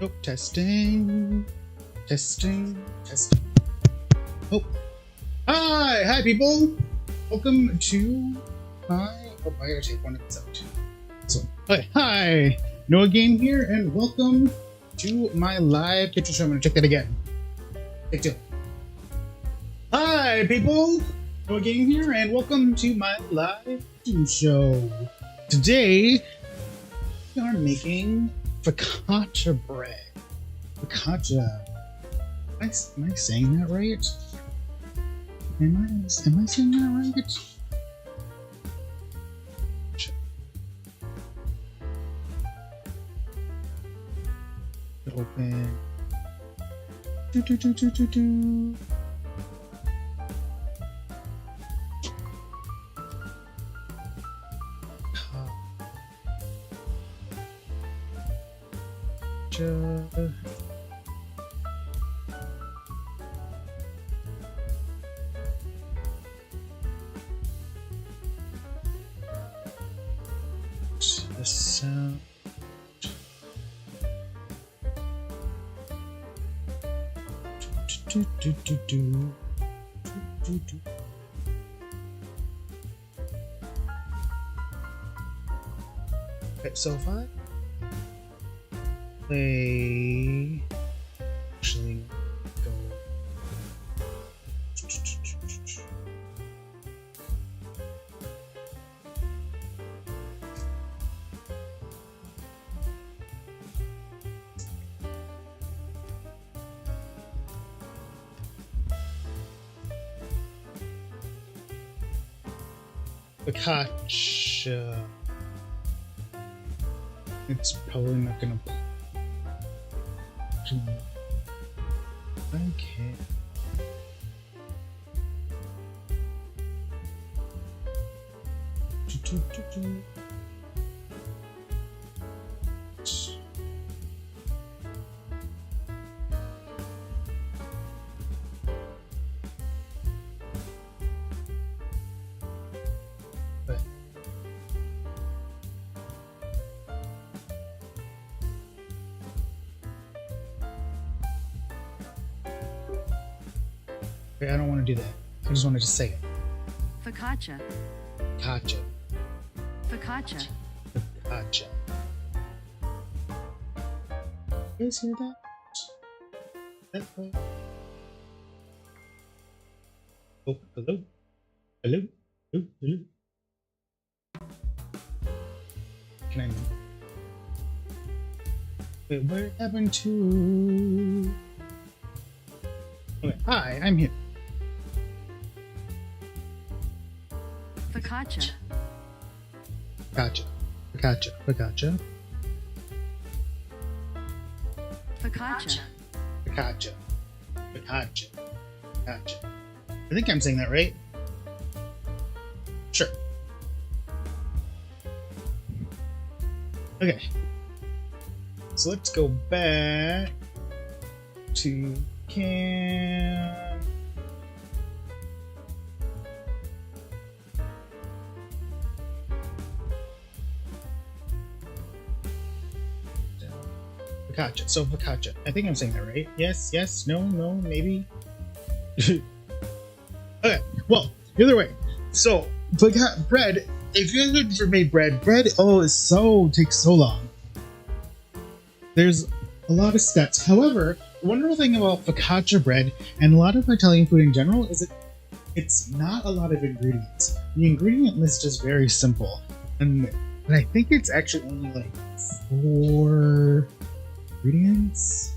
Oh, testing. Testing. Testing. Oh. Hi people! Welcome to my... Oh, I gotta take one of these out. This one. Okay, hi! Noah Game here, and welcome to my live kitchen show. I'm gonna check that again. Take two. Hi people! Noah Game here, and welcome to my live kitchen show. Today, we are making Focaccia bread. Focaccia. Am I saying that right? Am I saying that right? Open. Do. The sound. Do. Okay, so if I play, actually go. Focaccia. It's probably not gonna. Okay. I don't want to do that. I just wanted to say it. Focaccia. Focaccia. Focaccia. Focaccia. You guys hear that? That way. Oh, hello? Hello? Hello? Hello? Can I move? Wait, what happened to... Okay, hi, I'm here. Focaccia. Focaccia. Focaccia. Focaccia. Focaccia. Focaccia. Focaccia. Focaccia. I think I'm saying that right. Sure. Okay. So let's go back to cam. Focaccia. So focaccia. I think I'm saying that right. Yes, yes, no, no, maybe. Okay, well, either way. So, bread, if you guys have never made bread, takes so long. There's a lot of steps. However, the wonderful thing about focaccia bread and a lot of Italian food in general is that it's not a lot of ingredients. The ingredient list is very simple. And I think it's actually only like 4 ingredients.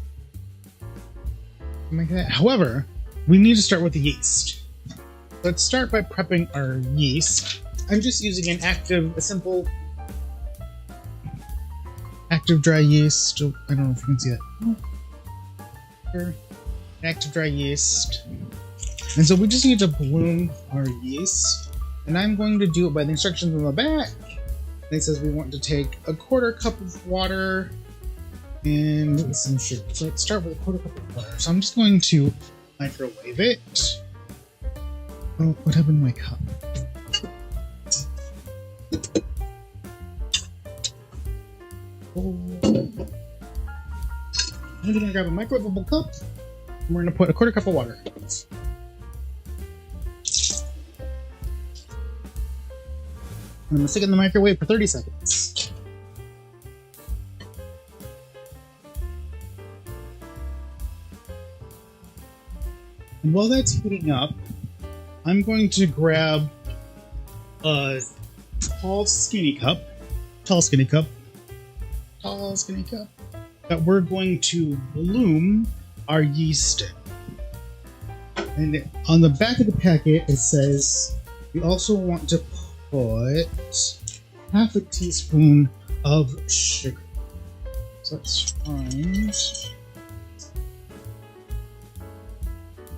Something like that. However, we need to start with the yeast. Let's start by prepping our yeast. I'm just using a simple active dry yeast. I don't know if you can see that. Active dry yeast. And so we just need to bloom our yeast. And I'm going to do it by the instructions on the back. It says we want to take a 1/4 cup of water and some sugar. So let's start with a 1/4 cup of water. So I'm just going to microwave it. Oh, what happened to my cup? Oh. I'm gonna grab a microwavable cup, and we're gonna put a quarter cup of water. I'm gonna stick it in the microwave for 30 seconds. And while that's heating up, I'm going to grab a tall skinny cup that we're going to bloom our yeast in. And on the back of the packet it says we also want to put half a teaspoon of sugar. So let's find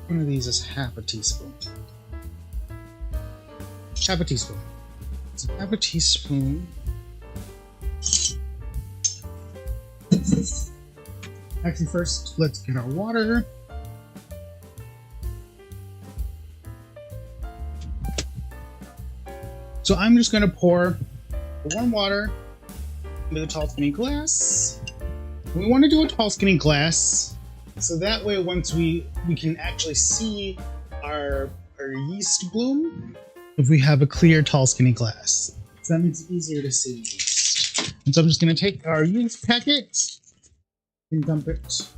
one of these is half a teaspoon. Half a teaspoon. So half a teaspoon. Actually, first, let's get our water. So I'm just going to pour warm water into the tall skinny glass. We want to do a tall skinny glass, so that way once we can actually see our yeast bloom if we have a clear tall skinny glass. So that makes it easier to see yeast. And so I'm just going to take our yeast packet and dump it.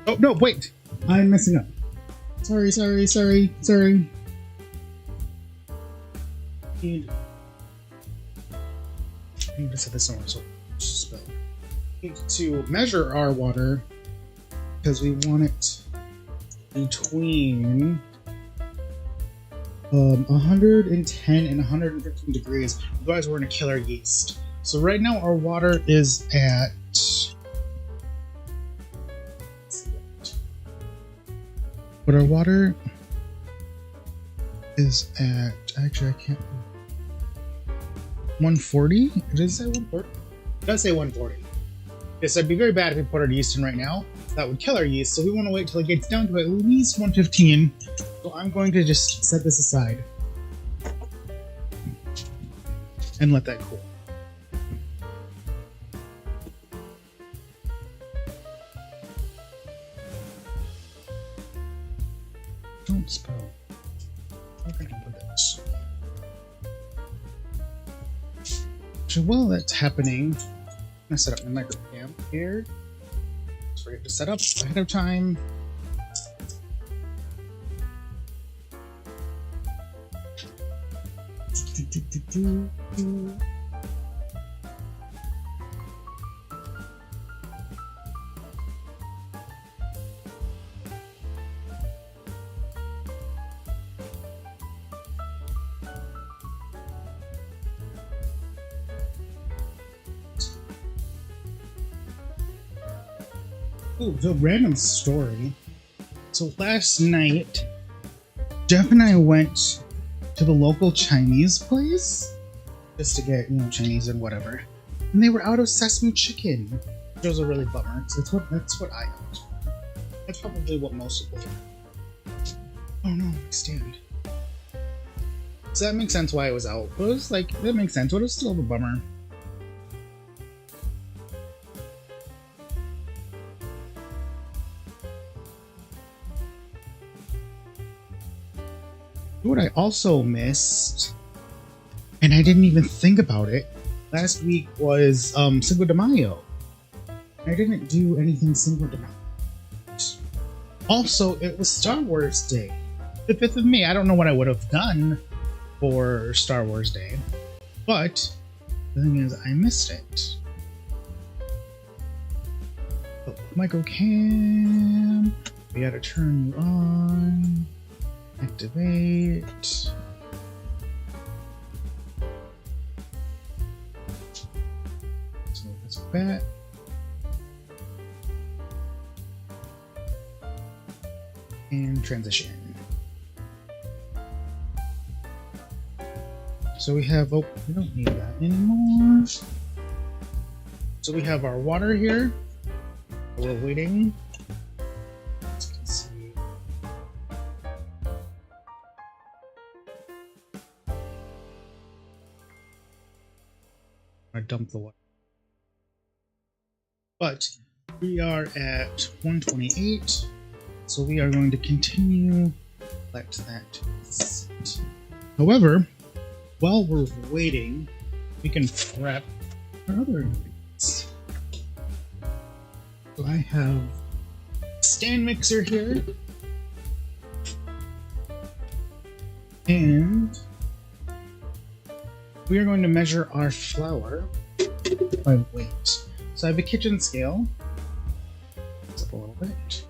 Oh no, wait! I'm messing up. Sorry. I need to set this somewhere so it's spelled. We need to measure our water because we want it between 110 and 115 degrees. Otherwise, we're going to kill our yeast. So right now, our water is at. But our water is at. Actually, I can't. 140? Did it say 140? It does say 140. Okay, so it'd be very bad if we put our yeast in right now. That would kill our yeast, so we want to wait till it gets down to at least 115. So I'm going to just set this aside and let that cool. Don't spell. Where can I put this? So while that's happening, I'm gonna set up my microcam here. Just forget to set up ahead of time. Ooh, the random story. So last night, Jeff and I went to the local Chinese place just to get, Chinese and whatever. And they were out of sesame chicken. It was a really bummer. That's what I got. That's probably what most people get. Oh no, stand. So that makes sense why it was out. But it was that makes sense, but it was still a bummer. What I also missed, and I didn't even think about it, last week was Cinco de Mayo. I didn't do anything Cinco de Mayo. Also, it was Star Wars Day, the 5th of May. I don't know what I would have done for Star Wars Day, but the thing is, I missed it. Oh, microcam. We gotta turn you on. Activate. So that's back. And transition. So we have, we don't need that anymore. So we have our water here. We're waiting. I dump the water. But we are at 128, so we are going to continue. Let that sit. However, while we're waiting, we can prep our other ingredients. So I have a stand mixer here, and we are going to measure our flour by weight. So I have a kitchen scale. It's up a little bit.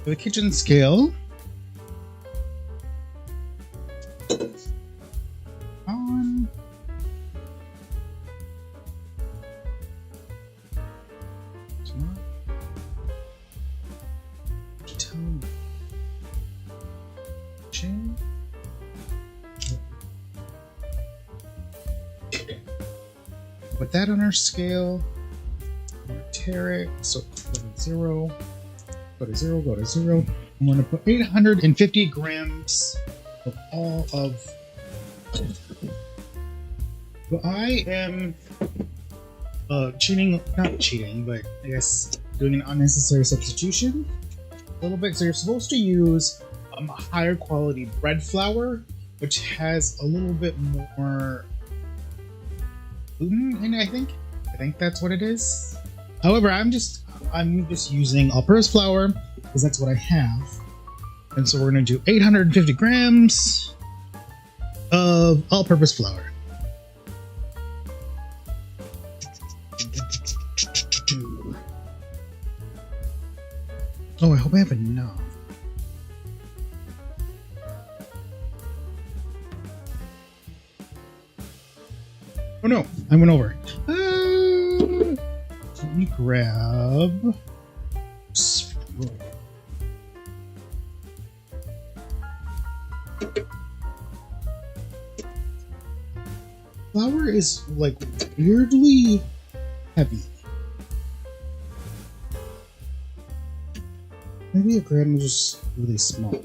With a kitchen scale, on. Put that on our scale. Tear it. So go to 0. Go to 0. Go to 0. I'm going to put 850 grams of all of. So I am cheating, not cheating, but I guess doing an unnecessary substitution a little bit. So you're supposed to use a higher quality bread flour, which has a little bit more gluten in it, I think. I think that's what it is. However, I'm just using all-purpose flour because that's what I have. And so we're going to do 850 grams of all-purpose flour. Oh, I hope I have enough. Oh no, I went over. Let me grab. Flour is like weirdly heavy. Maybe a gram is just really small.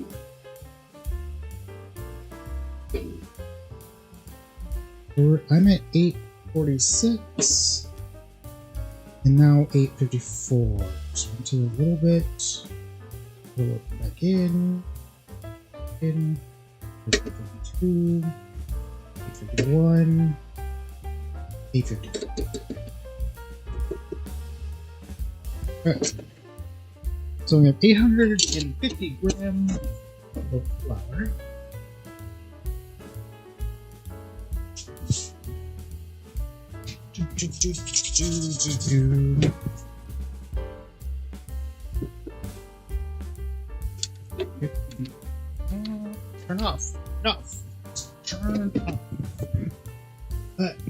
I'm at 846 and now 854. So into a little bit. Pull it back in. 852, 851, 850. Alright. So we have 850 grams of flour. Turn off. Turn off.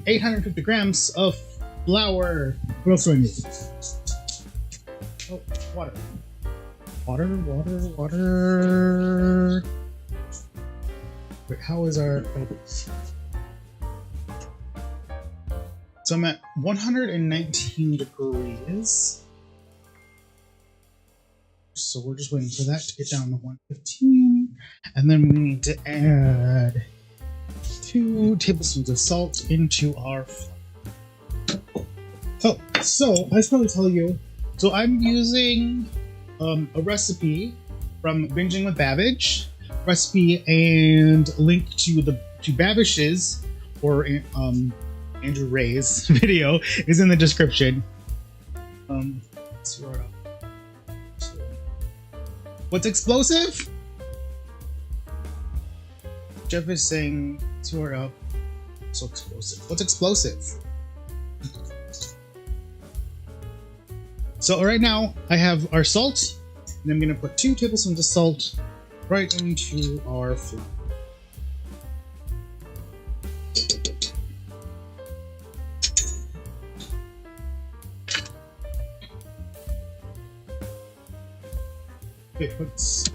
850 grams of flour. What else do I need? Oh, water. Water. Wait, how is our... So I'm at 119 degrees. So we're just waiting for that to get down to 115. And then we need to add 2 tablespoons of salt into our flour. Oh, so I should probably tell you. So I'm using a recipe from Binging with Babish. Recipe and link to Babish's or Andrew Ray's video is in the description. What's explosive? Jeff is saying sort up. So explosive. What's explosive? So right now I have our salt, and I'm gonna put 2 tablespoons of salt right into our flour. Okay, let's.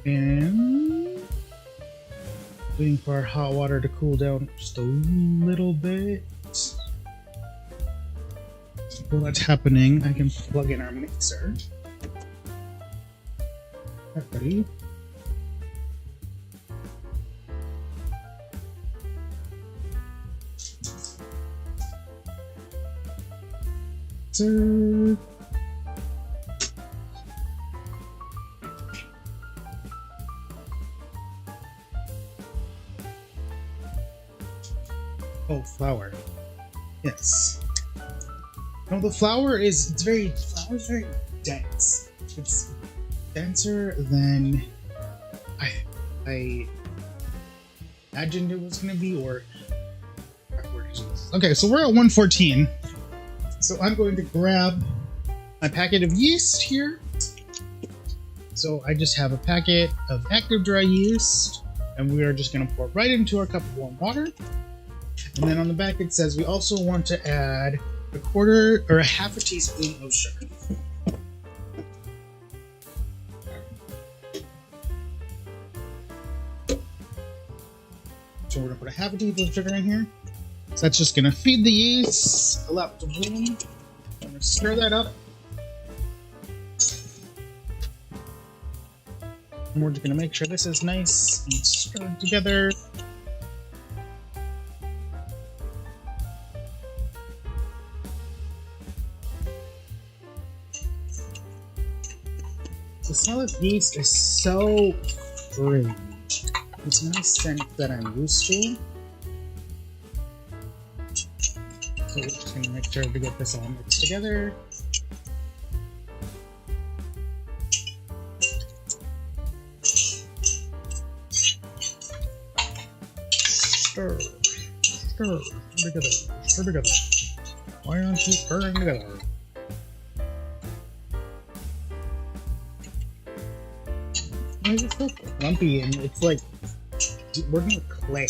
And waiting for our hot water to cool down just a little bit. While that's happening, I can plug in our mixer. Ready? Sir. Oh, flour. Yes. No, the flour is very dense. It's denser than I imagined it was gonna be, or okay, so we're at 114. So I'm going to grab my packet of yeast here. So I just have a packet of active dry yeast, and we are just gonna pour right into our cup of warm water. And then on the back it says we also want to add a quarter or a half a teaspoon of sugar. So we're gonna put a half a teaspoon of sugar in here. So that's just gonna feed the yeast, allow it to bloom. I'm gonna stir that up. And we're just gonna make sure this is nice and stirred together. The smell of yeast is so strange. It's not a scent that I'm used to. So we're just going to make sure to get this all mixed together. Stir, stir together, stir together. Why aren't you stirring together? Why is it so clumpy and it's like working with clay?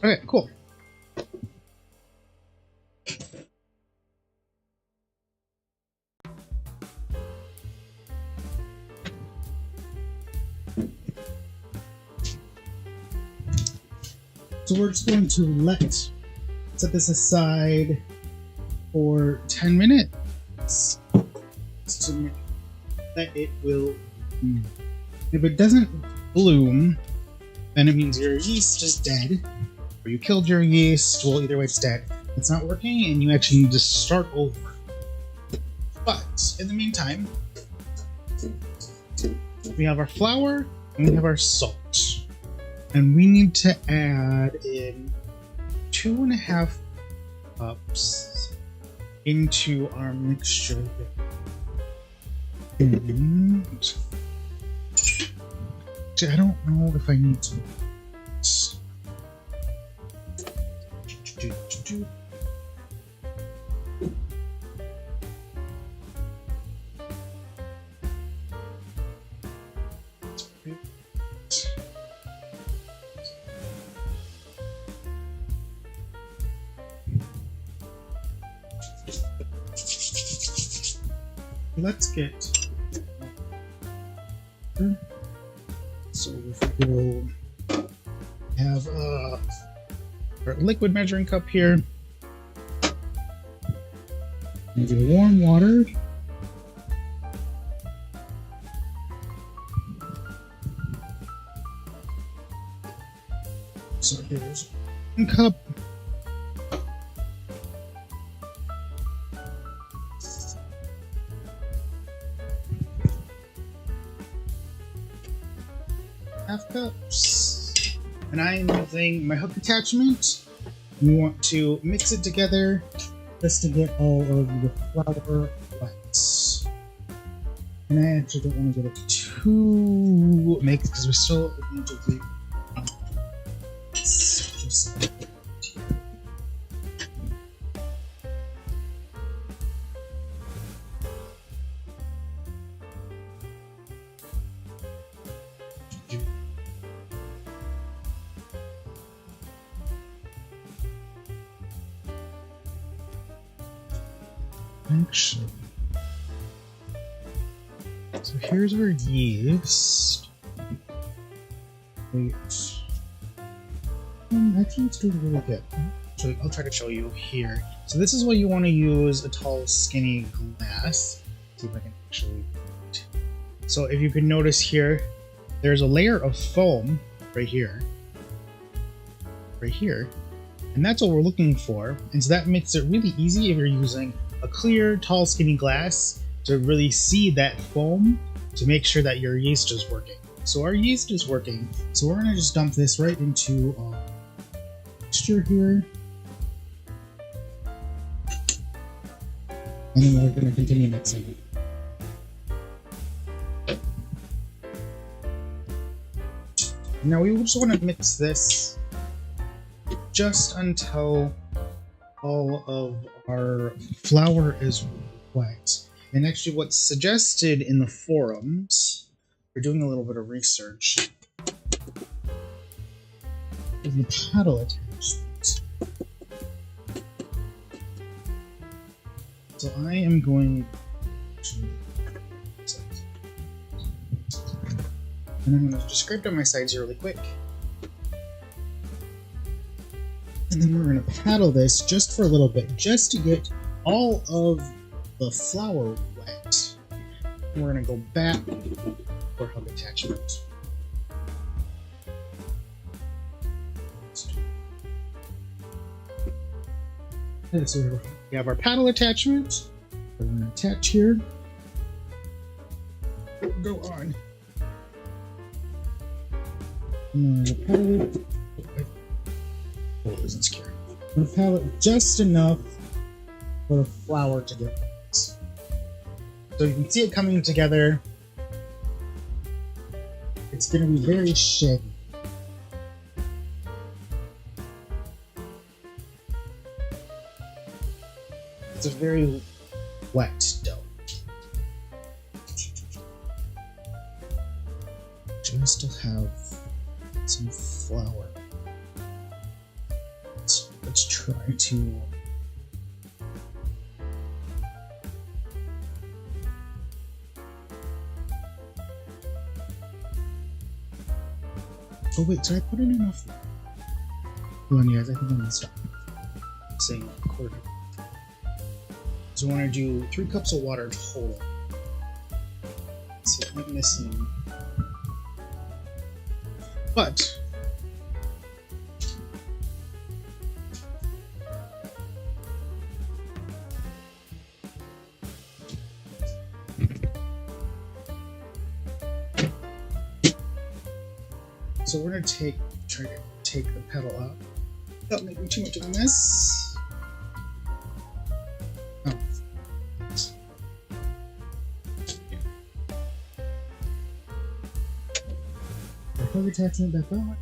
Okay, cool. So we're just going to set this aside for 10 minutes to make that it will bloom. If it doesn't bloom, then it means your yeast is dead, or you killed your yeast. Well, either way, it's dead. It's not working, and you actually need to start over. But in the meantime, we have our flour and we have our salt, and we need to add in 2.5 cups into our mixture. And I don't know if I need to. Let's get. So if we go have our liquid measuring cup here, maybe warm water. So here's 1 cup. Half cups, and I am using my hook attachment. We want to mix it together just to get all of the flour wet. And I actually don't want to get it too mixed because we're still going to do just actually. So here's our yeast. Wait. Actually, it's doing really good. So I'll try to show you here. So this is what you want to use a tall, skinny glass. See if I can actually. So if you can notice here, there's a layer of foam right here. Right here. And that's what we're looking for. And so that makes it really easy if you're using a clear, tall, skinny glass to really see that foam to make sure that your yeast is working. So our yeast is working. So we're gonna just dump this right into our mixture here. And then we're gonna continue mixing. Now we just want to mix this just until all of our flour is wet. And actually what's suggested in the forums, we're doing a little bit of research, is the paddle attachment. So I am going to, and I'm going to just scrape down my sides here really quick. And then we're going to paddle this just for a little bit, just to get all of the flour wet. And we're going to go back for hub attachment. Okay, so we have our paddle attachment. We're going to attach here. Go on. And the paddle. Oh, it isn't scary. I'm gonna paddle it just enough for the flour to get wet. So you can see it coming together. It's going to be very shaggy. It's a very wet dough. Just to have some flour. Let's try to oh wait, did I put in enough? Hold on, guys, I think I'm gonna stop saying a quarter. So I want to do 3 cups of water total. So I'm missing. But so we're going to try to take the pedal up without making too much of a mess. Oh. The hub attachment back on.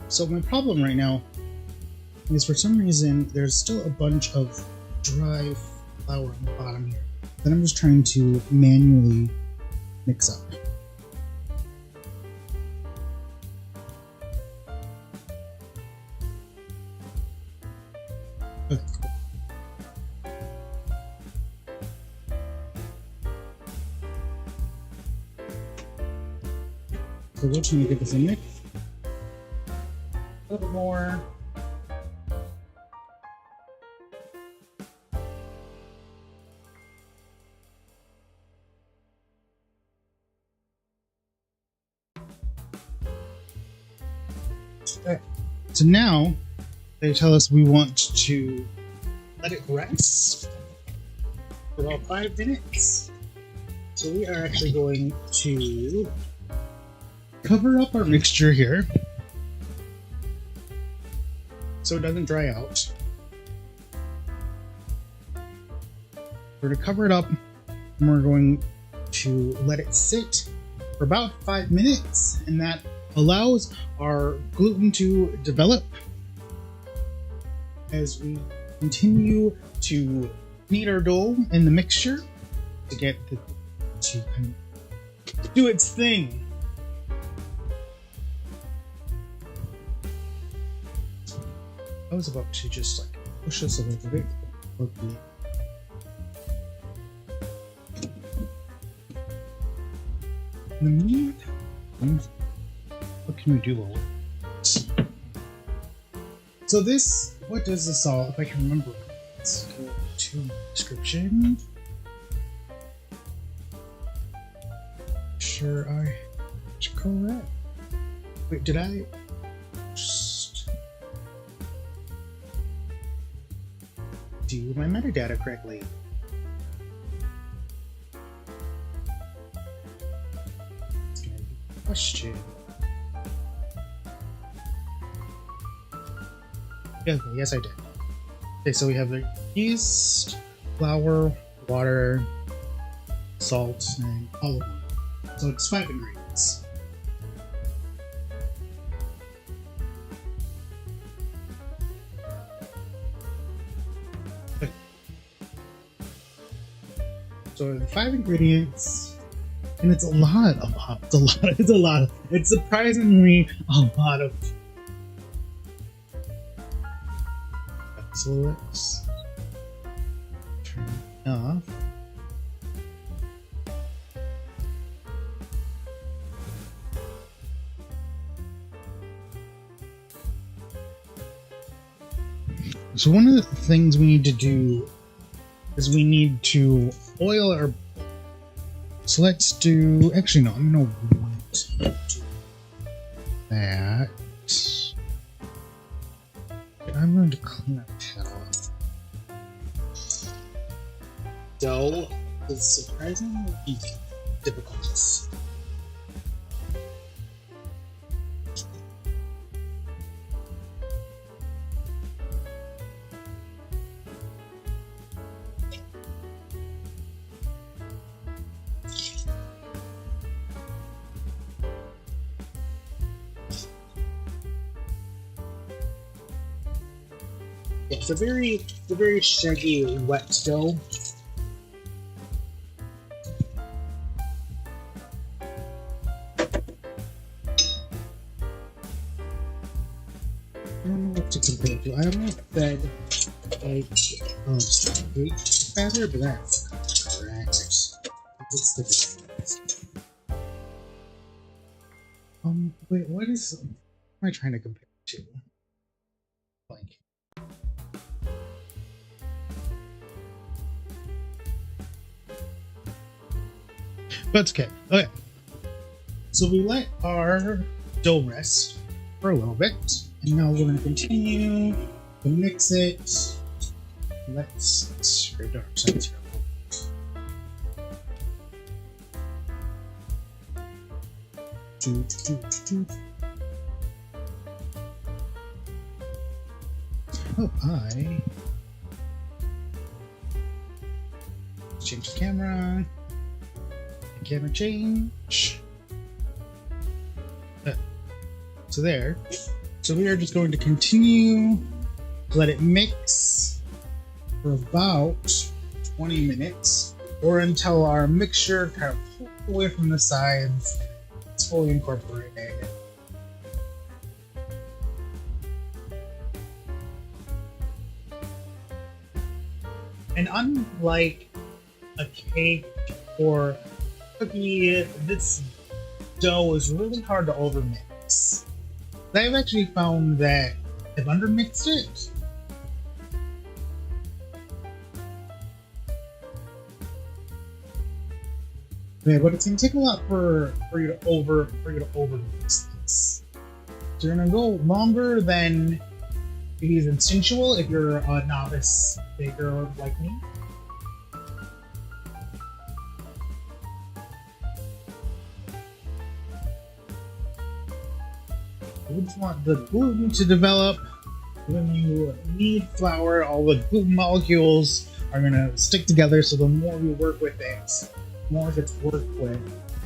So my problem right now is for some reason there's still a bunch of dry flour on the bottom here that I'm just trying to manually mix up. Okay, cool. So we're trying to get this in mix. A little bit more. Okay. So now they tell us we want to let it rest for about 5 minutes. So we are actually going to cover up our mixture here so it doesn't dry out. We're going to cover it up and we're going to let it sit for about 5 minutes, and that allows our gluten to develop as we continue to knead our dough in the mixture to get the to kind of do its thing. I was about to just like push this a little bit. Okay. In the meantime, what can we do while we're... So this, what does this all, if I can remember, let's go to description. Sure I correct. Wait, did I just do my metadata correctly? It's gonna be a question. Yeah, okay, yes I did. Okay, so we have the yeast, flour, water, salt, and olive oil. So it's 5 ingredients. Okay. So the 5 ingredients, and it's a lot. It's surprisingly a lot of. So let's turn it off. So one of the things we need to do is we need to oil our. So let's do. Actually, no. I'm gonna want to do that. I'm going to clean up that off. Dough is surprisingly easy. Difficult. Yeah, it's a very shaggy, wet dough. I don't know what to compare it to. I don't know if that like straight batter, but that's correct. It's different. Wait, what am I trying to compare it to? Like. But it's okay. Okay. So we let our dough rest for a little bit. And now we're going to continue to mix it. Let's scrape our sides here. Oh, hi. Change the camera. Camera change. So there. So we are just going to continue to let it mix for about 20 minutes or until our mixture kind of pulls away from the sides. It's fully incorporated. And unlike a cake or cookie, this dough is really hard to overmix. I've actually found that I've undermixed it. Yeah, but it's gonna take a lot for you to overmix this. So you're gonna go longer than it is instinctual if you're a novice baker like me. We just want the gluten to develop. When you knead flour, all the gluten molecules are going to stick together, so the more we work with it, the more it gets worked with,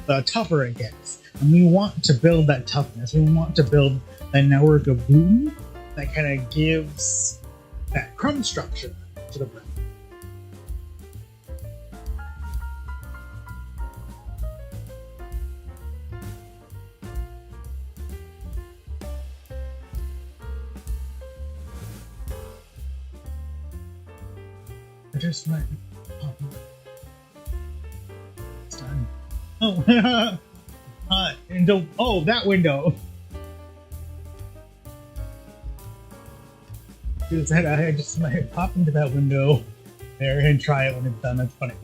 the tougher it gets. And we want to build that toughness. We want to build a network of gluten that kind of gives that crumb structure to the bread. I just might. Oh, it's done. Oh, and don't. Oh, that window. Because I just might pop into that window there and try it when it's done. That's funny.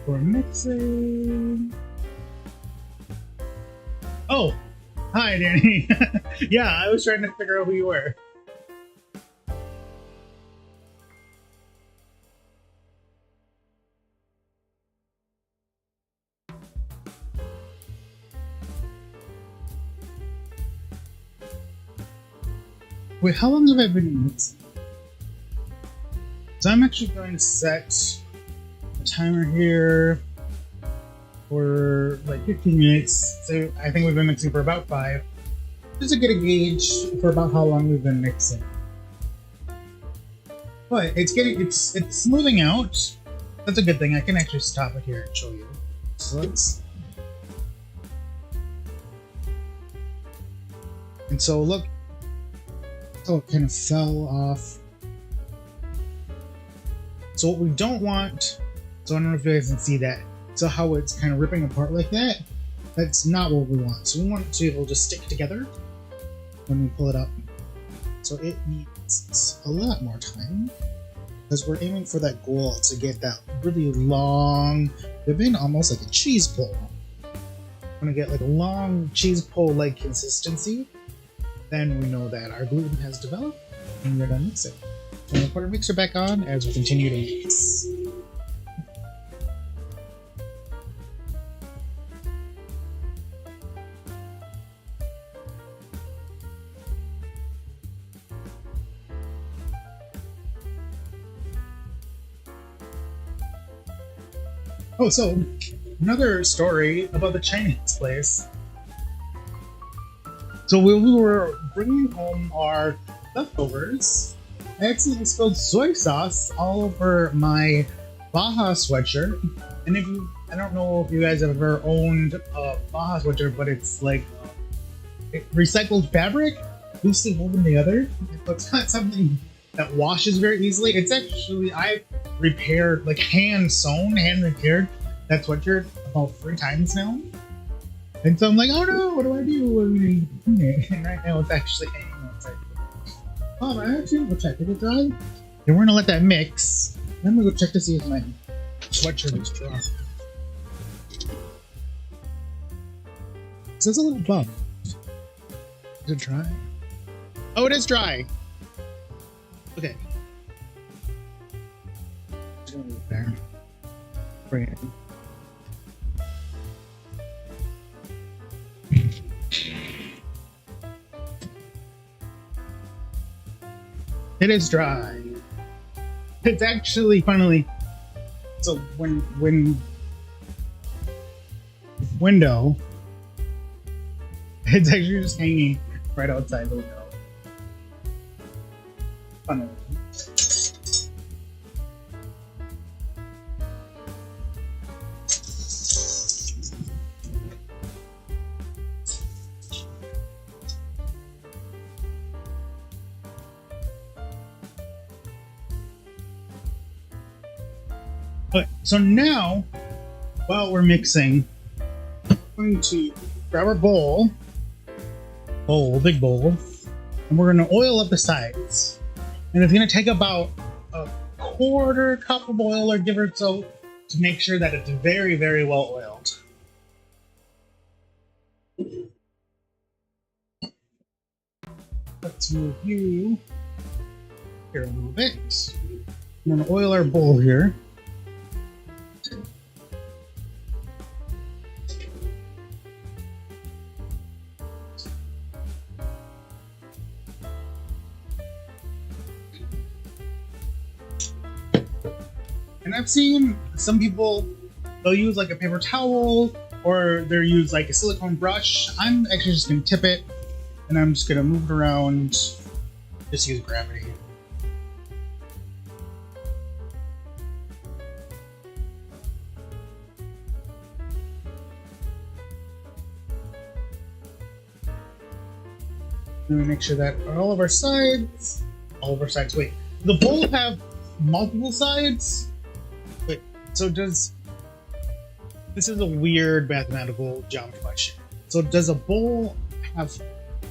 We're mixing. Oh, hi, Danny. Yeah, I was trying to figure out who you were. Wait, how long have I been mixing? So I'm actually going to set a timer here for like 15 minutes. So I think we've been mixing for about 5. Just to get a gauge for about how long we've been mixing. But it's smoothing out. That's a good thing. I can actually stop it here and show you. So let's. And so look. Oh, it kind of fell off. So what we don't want, so I don't know if you guys can see that. So how it's kind of ripping apart like that, that's not what we want. So we want it to be able to stick together when we pull it up. So it needs a lot more time because we're aiming for that goal to get that really long ribbon, almost like a cheese pull. We're gonna get like a long cheese pull-like consistency. Then we know that our gluten has developed and we're done mixing. So I'm gonna put our mixer back on as we continue to mix. Oh, so another story about the Chinese place. So when we were bringing home our leftovers, I accidentally spilled soy sauce all over my Baja sweatshirt. And I don't know if you guys have ever owned a Baja sweatshirt, but it's like recycled fabric, loosely woven together. It's not something that washes very easily. It's actually, I repaired, like hand repaired that sweatshirt about 3 times now. And so I'm like, oh no, what do I do? And right now it's actually hanging outside. Oh, I actually go check. Is it dry? And we're gonna let that mix. Then we'll go check to see if my sweatshirt is dry. So it's a little bump. Is it dry? Oh, it is dry. Okay. Just gonna leave it there. Bring it in. It is dry. It's actually finally. So when window, it's actually just hanging right outside the window. Funnily. Okay, so now, while we're mixing, I'm going to grab our big bowl, and we're going to oil up the sides. And it's going to take about a 1/4 cup of oil, or give or so, to make sure that it's very, very well oiled. Let's move you here a little bit. I'm going to oil our bowl here. And I've seen some people, they'll use like a paper towel or they'll use like a silicone brush. I'm actually just going to tip it and I'm just going to move it around. Just use gravity. And we make sure that all of our sides, wait, the bowl have multiple sides? Wait, so does, this is a weird mathematical geometry question. So does a bowl have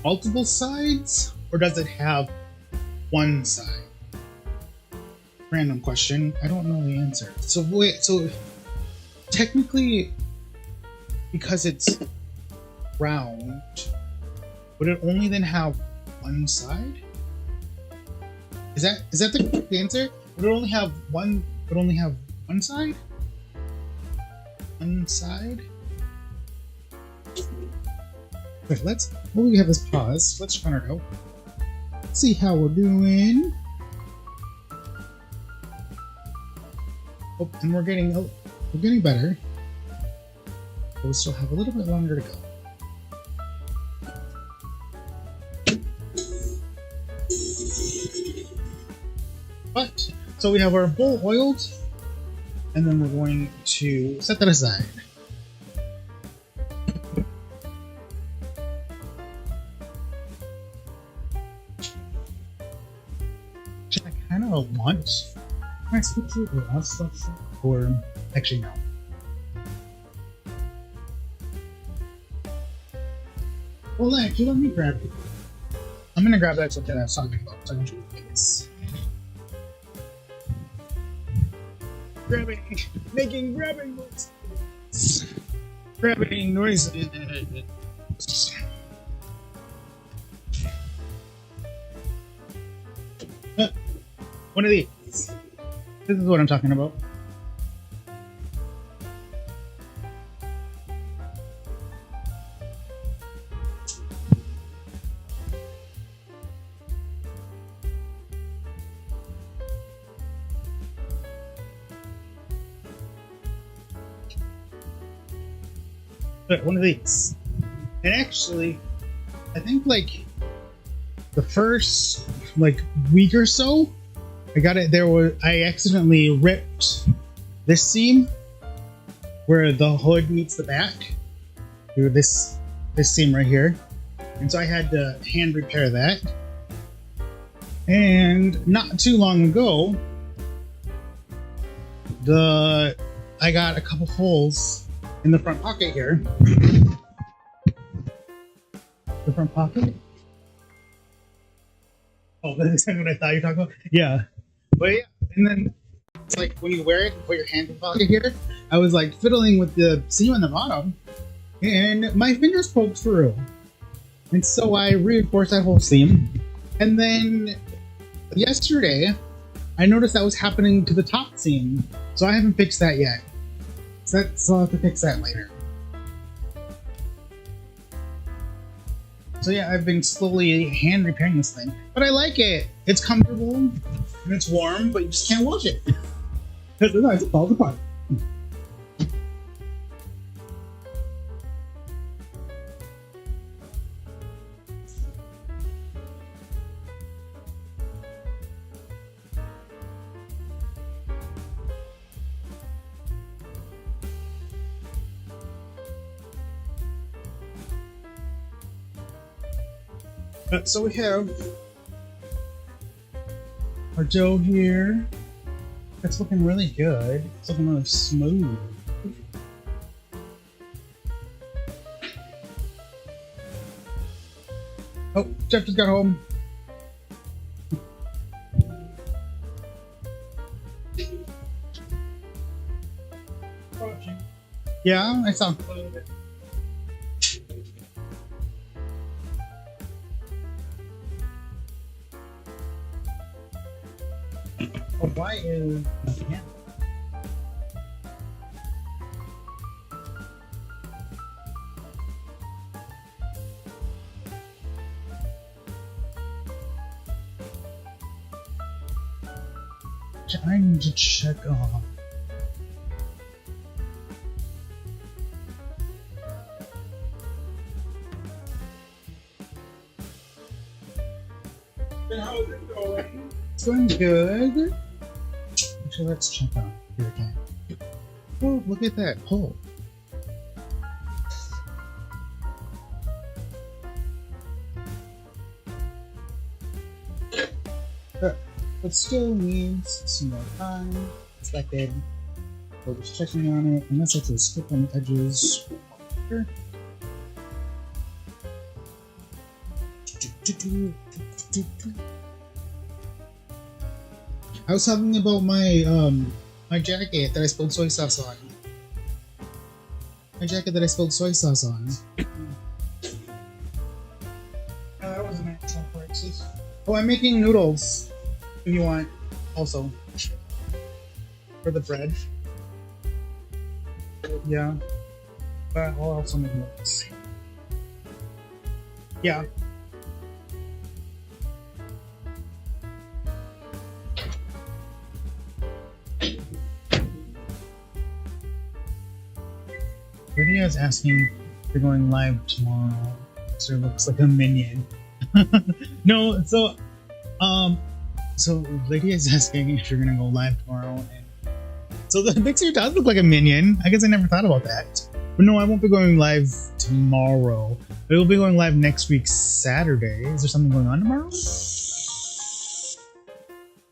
multiple sides or does it have one side? Random question, I don't know the answer. So wait, so technically, because it's round, would it only then have one side? Is that the correct answer? Would it only have one? Would it only have one side? One side. Okay, let's. Well, we have this pause. Let's run it out. Let's see how we're doing. Oh, and we're getting better. But we still have a little bit longer to go. But, so we have our bowl oiled, and then we're going to set that aside. Actually, I kind of want. Can I switch to the last stuff? Or, actually, no. Well, actually, let me grab it. I'm gonna grab that something I was talking about. So I can do this. Making grabbing noises. Grabbing noises. One of these. This is what I'm talking about. One of these. And actually, I think like the first like week or so, I got it. I accidentally ripped this seam where the hood meets the back through this seam right here, and so I had to hand repair that. And not too long ago, I got a couple holes in the front pocket here. The front pocket? Oh, that's exactly what I thought you were talking about? Yeah. But yeah, and then it's like when you wear it, you put your hand in the pocket here. I was like fiddling with the seam on the bottom, and my fingers poked through. And so I reinforced that whole seam. And then yesterday, I noticed that was happening to the top seam. So I haven't fixed that yet. So I'll have to fix that later. So yeah, I've been slowly hand repairing this thing. But I like it. It's comfortable and it's warm, but you just can't wash it. Because otherwise it falls apart. So we have our dough here. It's looking really good. It's looking really smooth. Oh, Jeff just got home. Yeah, I saw. Oh, why is yeah. I need to check on It's going good. Actually, let's check out here again. Oh, look at that hole. But still needs some more time. Expected. We're just checking on it. Unless I can skip on the edges. Here. I was talking about my my jacket that I spilled soy sauce on. My jacket that I spilled soy sauce on. That was an actual crisis. Oh, I'm making noodles. If you want, also for the bread. Yeah, but I'll also make noodles. Yeah. Lydia is asking if you're going live tomorrow. So it looks like a minion. No, so Lydia is asking if you're gonna go live tomorrow, and so the mixer does look like a minion. I guess I never thought about that. But no, I won't be going live tomorrow. It will be going live next week, Saturday. Is there something going on tomorrow?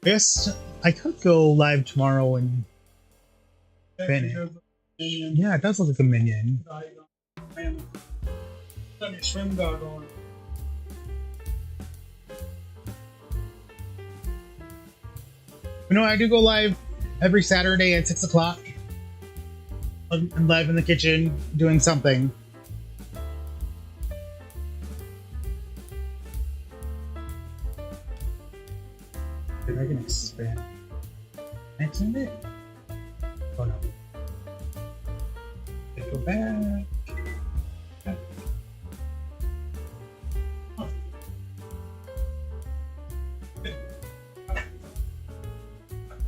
Yes, I could go live tomorrow and finish. Yeah, it does look like a minion. No, I do go live every Saturday at 6 o'clock. I'm live in the kitchen doing something. I can expand. Extend it? Oh no. Go back.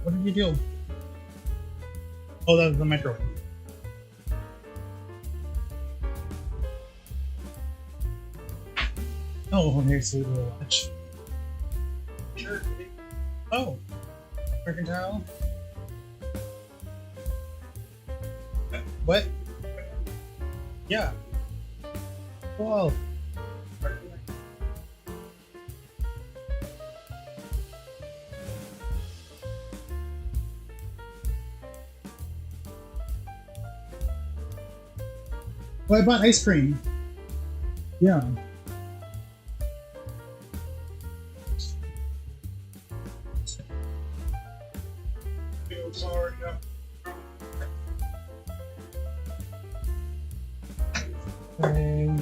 What did you do? Oh, that was the microwave. Oh, here's a little watch. Oh, mercantile. What? Yeah. Whoa. Well, I bought ice cream. Yeah. Okay.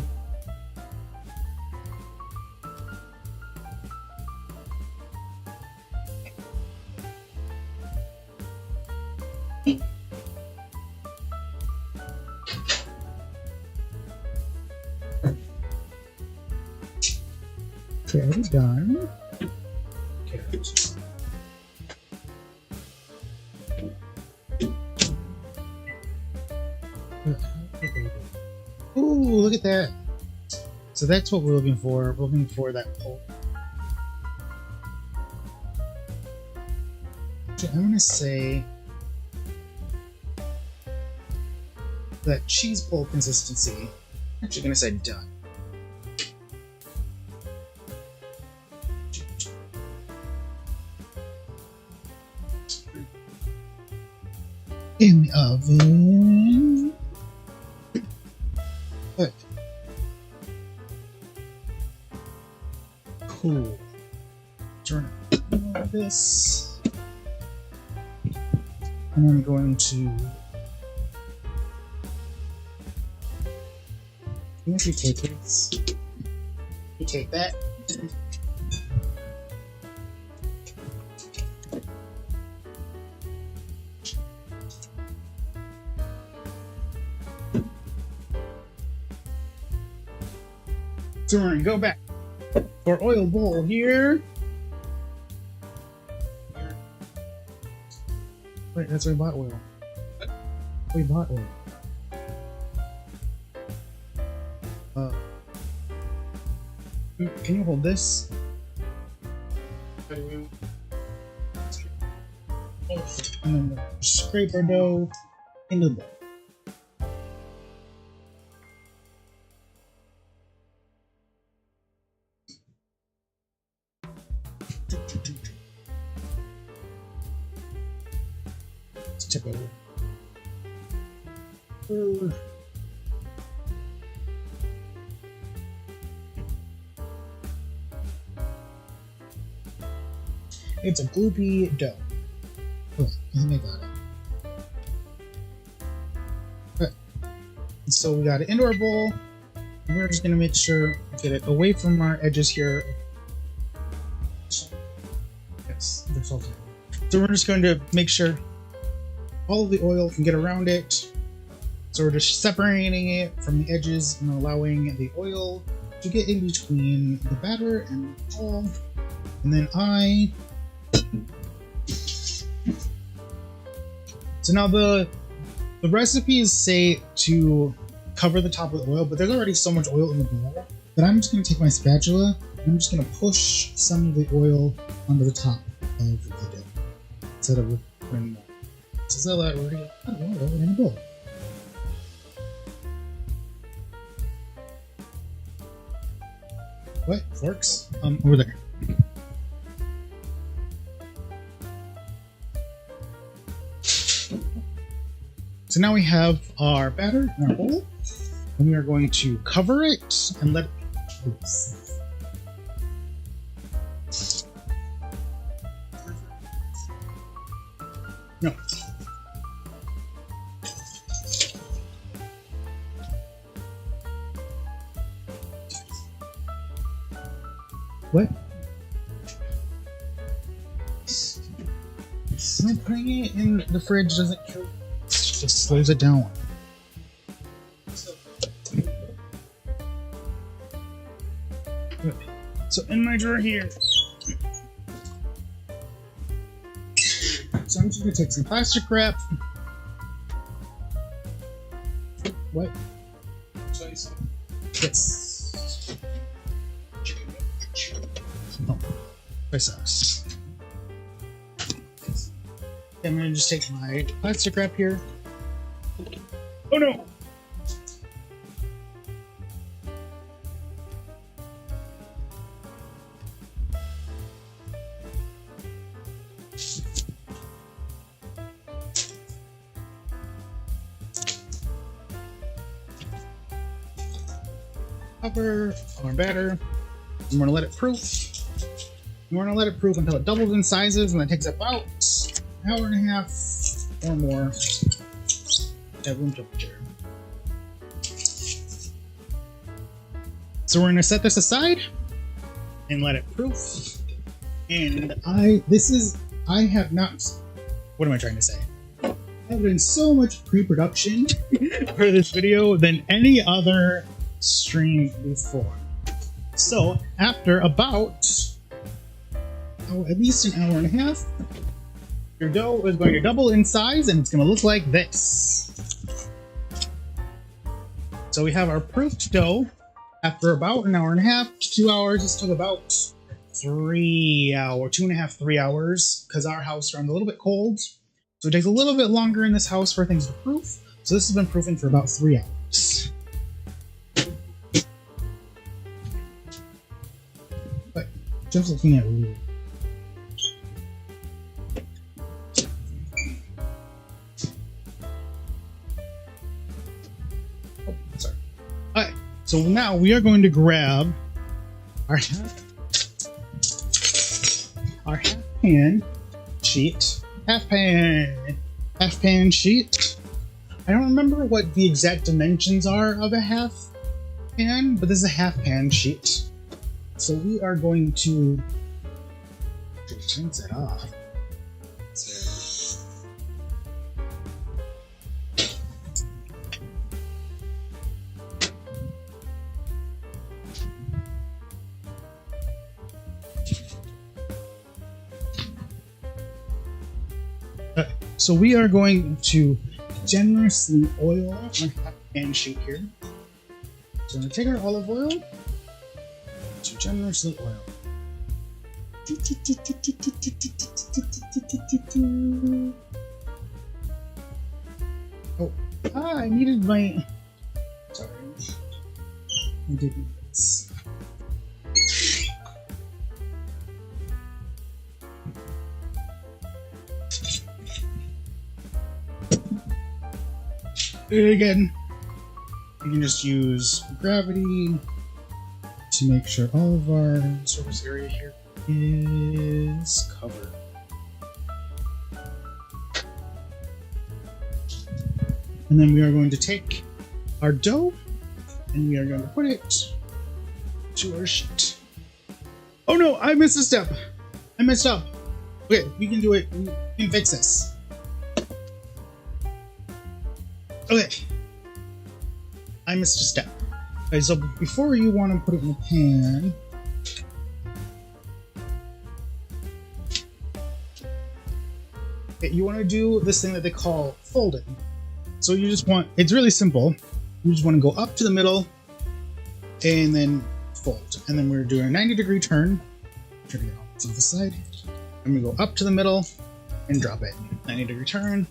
Okay, done. Carrot. Ooh, look at that. So that's what we're looking for. We're looking for that pulp. Actually, I'm gonna say that cheese pulp consistency. I'm actually gonna say done. In the oven. Good. Cool. Turn this. And I'm going to if you take this. You take that. So we're gonna go back for oil bowl here. Wait, that's where we bought oil. We bought oil. Can you hold this? And then scrape our dough into the bowl. Let's tip over. It's a gloopy dough. Oh, I think I got it. Okay. So we got it into our bowl. And we're just gonna make sure we get it away from our edges here. Yes, there's all. So we're just going to make sure all of the oil can get around it. So we're just separating it from the edges and allowing the oil to get in between the batter and the bowl. And then so now the recipes say to cover the top with oil, but there's already so much oil in the bowl that I'm just going to take my spatula and I'm just going to push some of the oil onto the top of the dough instead of putting more. So that already got a lot of oil in the bowl. What? Forks? Over there. So now we have our batter in our bowl, and we are going to cover it and let it loose. No. What? So putting it in the fridge doesn't kill it. Just slows it down. Good. So in my drawer here, so I'm just gonna take some plastic wrap. What? Yes. No. Soy sauce. I'm gonna just take my plastic wrap here. Oh no! Cover our batter. I'm gonna let it proof. We're gonna let it proof until it doubles in sizes, and that takes about an hour and a half or more at room temperature. So we're gonna set this aside and let it proof. And I have not. What am I trying to say? I've done so much pre-production for this video than any other stream before. So after about at least an hour and a half, your dough is going to double in size and it's going to look like this. So we have our proofed dough. After about an hour and a half to 2 hours, this took about 3 hours, 2.5, 3 hours, because our house runs a little bit cold. So it takes a little bit longer in this house for things to proof. So this has been proofing for about 3 hours. But Jeff's looking at me. Oh, sorry. Alright, so now we are going to grab our half pan sheet. Half pan sheet. I don't remember what the exact dimensions are of a half pan, but this is a half pan sheet. So we are going to rinse it off. So we are going to generously oil our half pan sheet here. So I'm going to take our olive oil to generously oil. Oh, I needed my. Sorry, I didn't. And again, we can just use gravity to make sure all of our surface area here is covered. And then we are going to take our dough and we are going to put it to our sheet. Oh no, I missed a step. I messed up. Okay, we can do it. We can fix this. Okay. I missed a step. Okay, so before you want to put it in the pan, okay, you want to do this thing that they call folding. So you just want, it's really simple. You just want to go up to the middle and then fold. And then we're doing a 90-degree turn. Turn it off to the side. And we go up to the middle and drop it. 90-degree turn,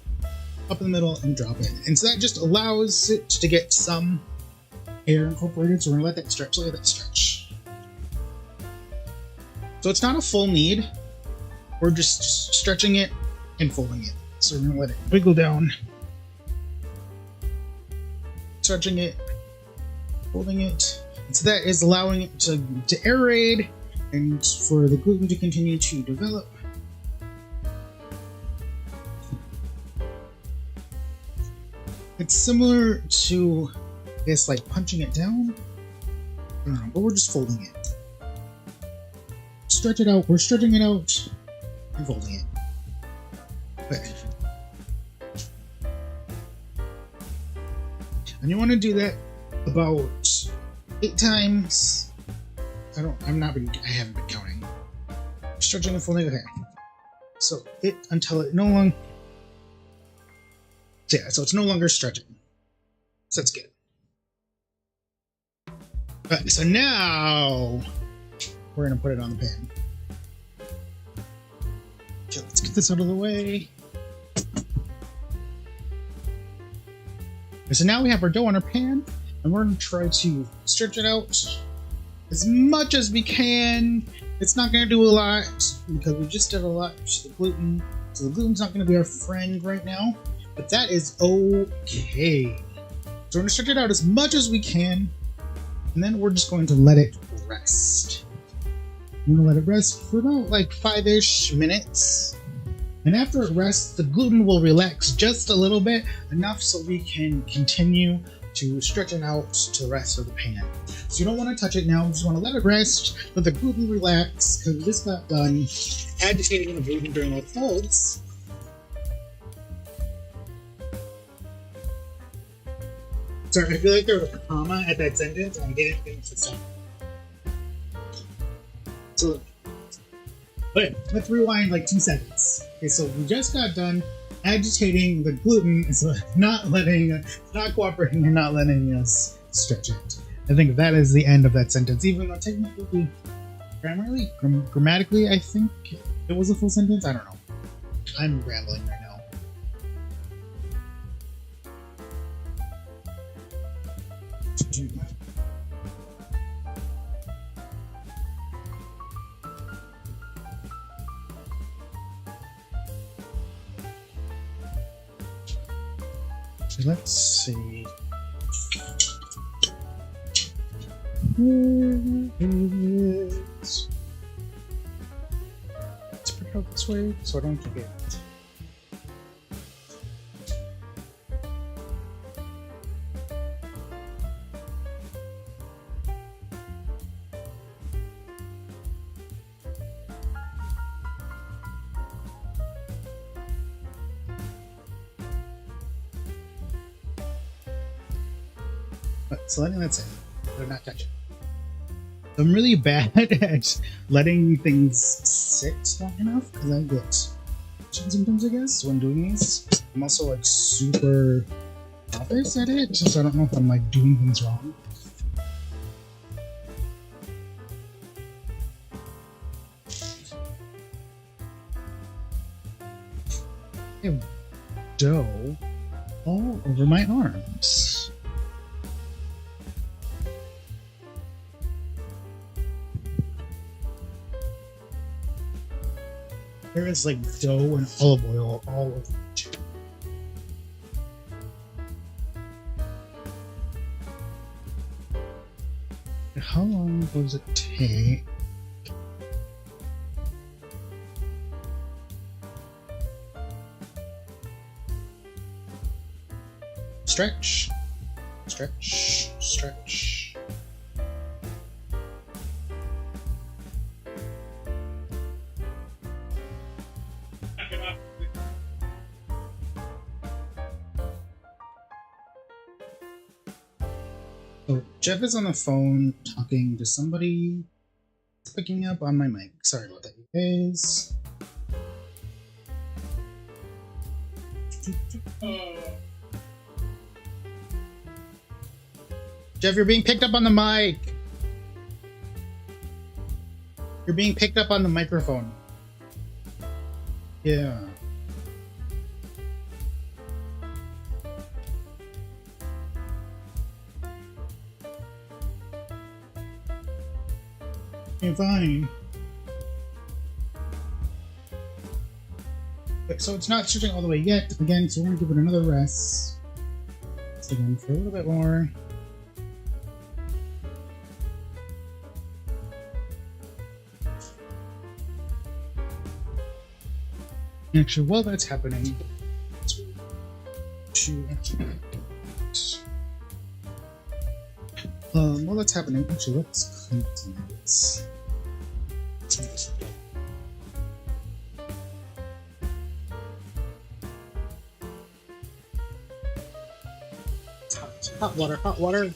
up in the middle and drop it. And so that just allows it to get some air incorporated. So we're gonna let that stretch, let that stretch. So it's not a full knead. We're just stretching it and folding it. So we're gonna let it wiggle down. Stretching it, folding it. And so that is allowing it to aerate and for the gluten to continue to develop. It's similar to, I guess, like punching it down. I don't know, but we're just folding it. Stretch it out, we're stretching it out and folding it. Okay. And you want to do that about 8 times. I haven't been counting. Stretching and folding, okay. So until it no longer, so it's no longer stretching. So that's good. Alright, so now we're gonna put it on the pan. Okay, let's get this out of the way. So now we have our dough on our pan, and we're going to try to stretch it out as much as we can. It's not going to do a lot because we just did a lot to the gluten, so the gluten's not going to be our friend right now, but that is okay. So we're going to stretch it out as much as we can, and then we're just going to let it rest. I'm going to let it rest for about like 5-ish minutes. And after it rests, the gluten will relax just a little bit, enough so we can continue to stretch it out to the rest of the pan. So you don't want to touch it now, you just want to let it rest, let the gluten relax, because we just got done agitating the gluten during our folds. Sorry, I feel like there was a comma at that sentence, and I didn't finish the sentence. So, okay, let's rewind like 2 seconds. Okay, so we just got done agitating the gluten, so not cooperating and not letting us stretch it. I think that is the end of that sentence, even though technically, grammatically, I think it was a full sentence. I don't know. I'm rambling right now. Let's see. Let's put it out this way so I don't forget. So letting that sit. They're not touching. I'm really bad at letting things sit long enough because I get symptoms, I guess, when doing these. I'm also like super novice at it, so I don't know if I'm like doing things wrong. I have dough all over my arms. There is like dough and olive oil all over it. How long does it take? Stretch, stretch, stretch. So Jeff is on the phone talking to somebody. It's picking up on my mic. Sorry about that, you guys. Jeff, you're being picked up on the mic. You're being picked up on the microphone. Yeah. Okay, fine. Okay, so it's not stretching all the way yet. Again, so we're gonna give it another rest. Let's again for a little bit more. Actually, while that's happening, while that's happening, actually, let's clean some of this. Hot water, hot water.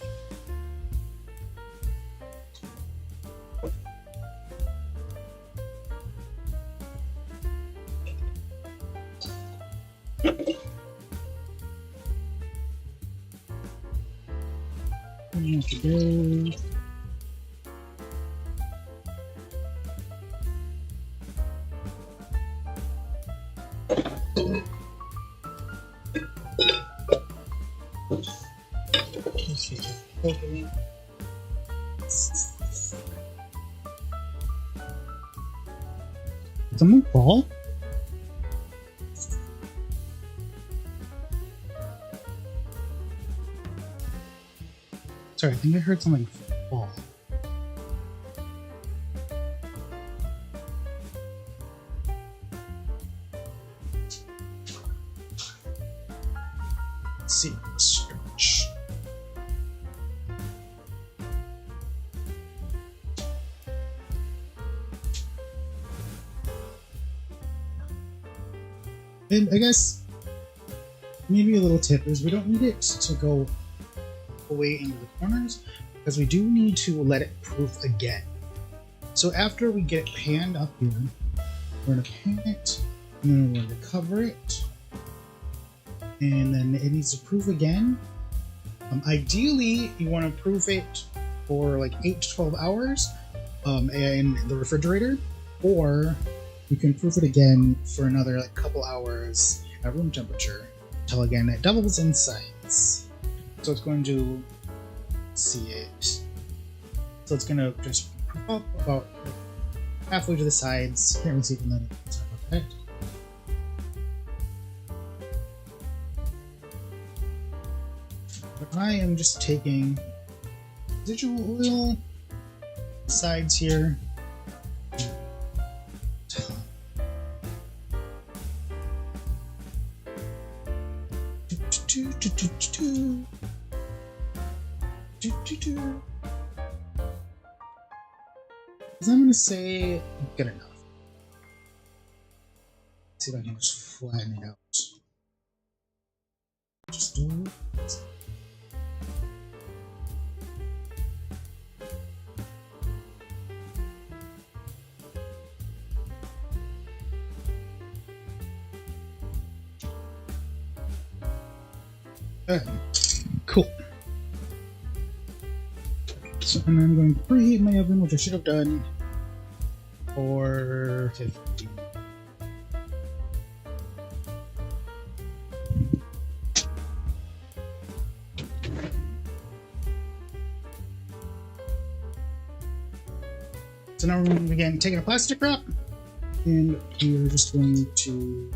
Today. Okay. Someone fall? Sorry, I think I heard something fall. Let's see. Stretch. And I guess maybe a little tip is we don't need it to go away into the corners because we do need to let it proof again. So after we get it panned up here, we're going to pan it and then we're going to cover it, and then it needs to proof again. Ideally, you want to proof it for like 8 to 12 hours in the refrigerator, or you can proof it again for another like couple hours at room temperature until again it doubles in size. So it's going to see it. So it's going to just proof up about halfway to the sides. Can't really see it from that. Sorry about that. But I am just taking residual oil sides here. Because I'm going to say good enough. Let's see if I can just flatten it out. Just do it. Cool. So, and I'm going to preheat my oven, which I should have done for 50. So now we're going to begin taking a plastic wrap, and we are just going to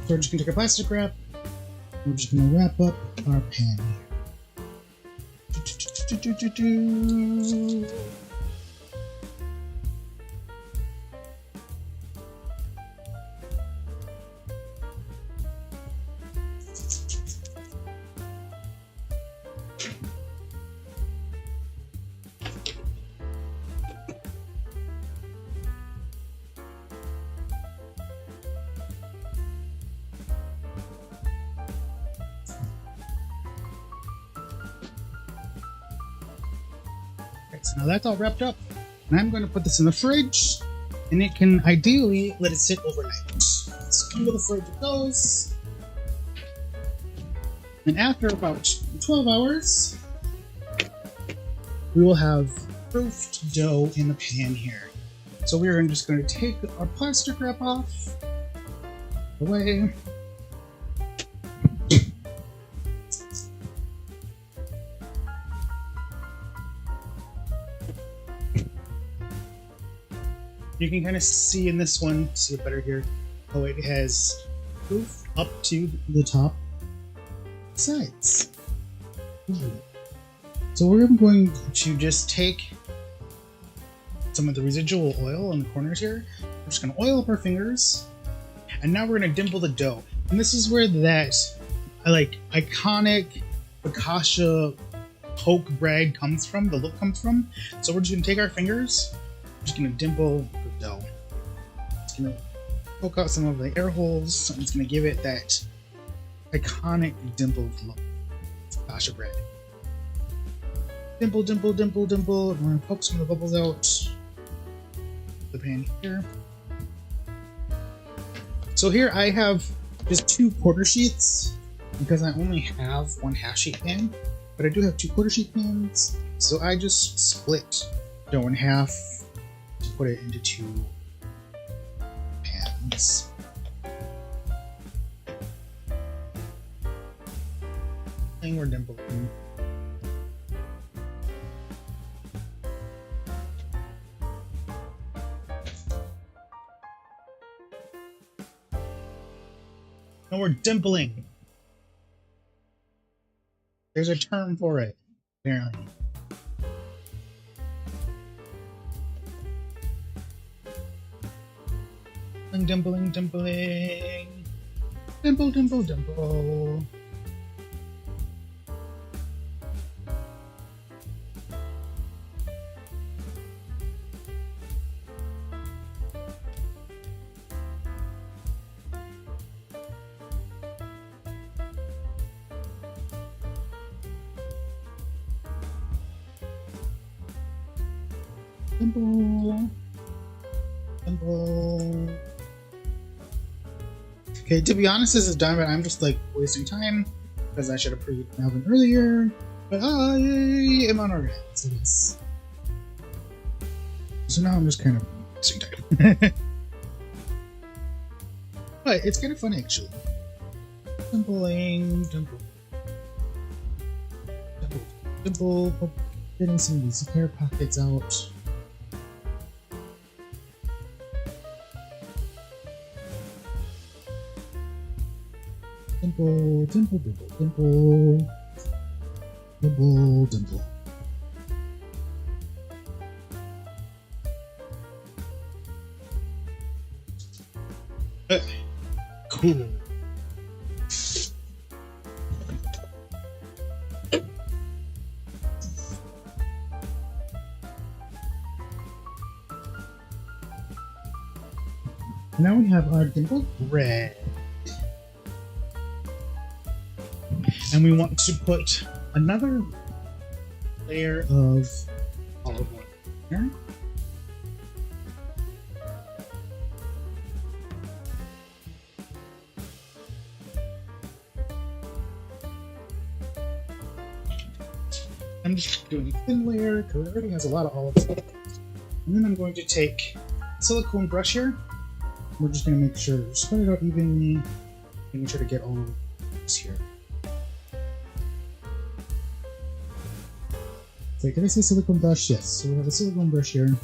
we're just going to take a plastic wrap. We're just going to wrap up our pan here. So now that's all wrapped up, and I'm going to put this in the fridge, and it can ideally let it sit overnight. So into the fridge it goes, and after about 12 hours, we will have proofed dough in the pan here. So we're just going to take our plastic wrap off, away. You can kind of see in this one, see it better here, how it has proof up to the top sides. So we're going to just take some of the residual oil on the corners here. We're just going to oil up our fingers, and now we're going to dimple the dough. And this is where that iconic Focaccia poke bread comes from, the look comes from. So we're just going to take our fingers, we're just going to dimple the dough. It's going to poke out some of the air holes, and it's going to give it that iconic dimpled look. Focaccia bread. Dimple, dimple, dimple, dimple. I'm going to poke some of the bubbles out. The pan here. So here I have just 2 quarter sheets because I only have 1 half sheet pan, but I do have 2 quarter sheet pans. So I just split dough in half to put it into 2 pans. And we're dimpling. And we're dimpling. There's a term for it, apparently. Dimpling, dimpling. Dimple, dimple, dimple. Dimple. Dimple. Okay, to be honest, this is done, but I'm just like wasting time because I should have preheated the oven earlier. But I am unorganized. So, yes. So now I'm just kind of wasting time. But it's kind of fun actually. Dimpling, dimple, dimple, dimple. Getting some of these hair pockets out. Dimple, dimple, dimple, dimple. Dimple, dimple. Cool. Now we have our dimpled bread. And we want to put another layer of olive oil here. I'm just doing a thin layer because it already has a lot of olive oil. And then I'm going to take a silicone brush here. We're just going to make sure, spread it out evenly, making sure to get all of this here. Wait, did I say silicone brush? Yes. So we have a silicone brush here.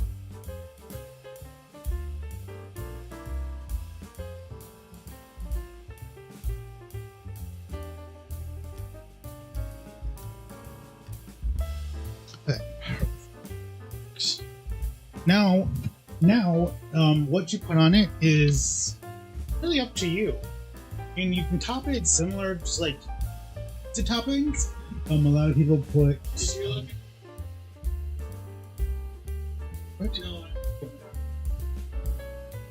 Okay. Now, what you put on it is really up to you. I mean, you can top it similar, just like to toppings. A lot of people put. What?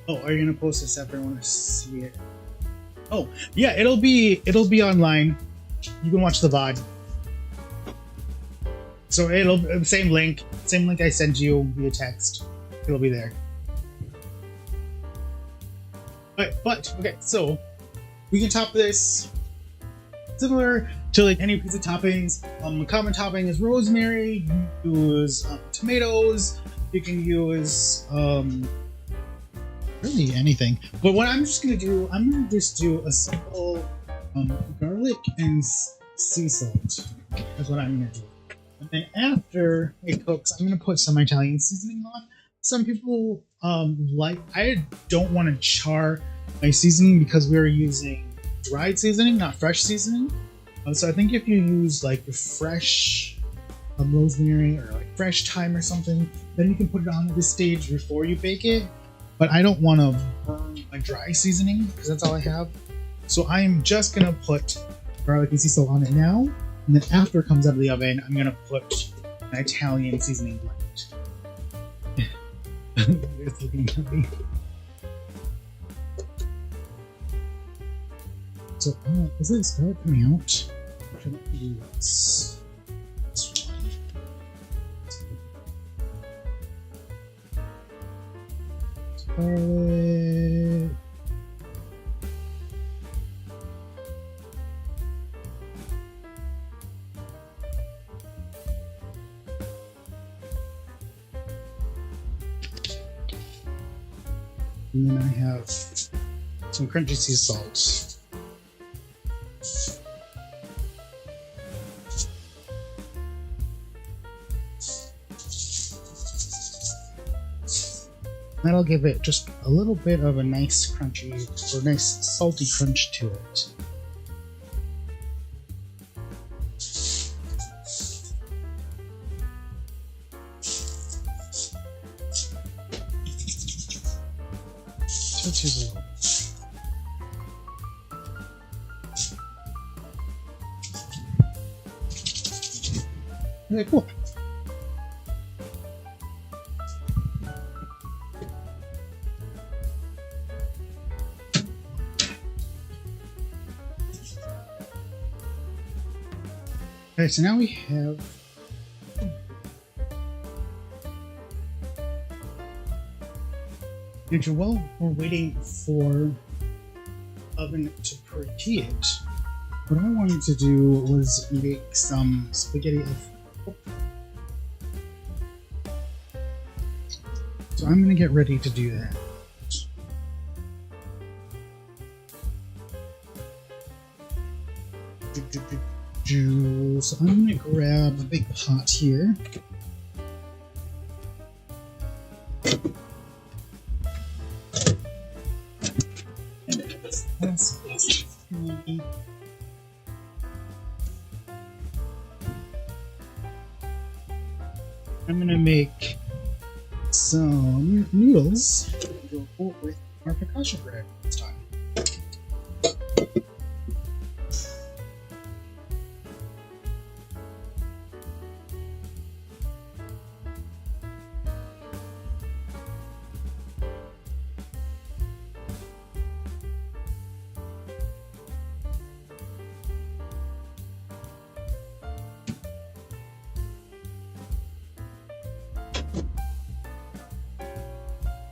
Oh, are you gonna post this after I want to see it? Oh, yeah, it'll be online. You can watch the VOD. So it'll same link I sent you via text. It'll be there. But okay, so we can top this similar to like any pizza toppings. A common topping is rosemary. You can use tomatoes. You can use really anything. But what I'm just gonna do, I'm gonna just do a simple garlic and sea salt. That's what I'm gonna do. And then after it cooks, I'm gonna put some Italian seasoning on. Some people I don't want to char my seasoning because we're using dried seasoning, not fresh seasoning. So I think if you use like the fresh rosemary or like fresh thyme or something, then you can put it on at this stage before you bake it. But I don't want to burn my dry seasoning because that's all I have. So I'm just gonna put garlic and sea salt on it now, and then after it comes out of the oven, I'm gonna put an Italian seasoning blend. It's looking yummy. So, is this garlic coming out? Should I do this? This one. Garlic. And then I have some crunchy sea salt. That'll give it just a little bit of a nice crunchy, or nice salty crunch to it. Touches a little. Okay, cool. Okay, so now we have while we're waiting for oven to preheat, what I wanted to do was make some spaghetti alfredo. So I'm going to get ready to do that. So I'm going to grab a big pot here. I'm going to make some noodles to go with our Focaccia bread this time.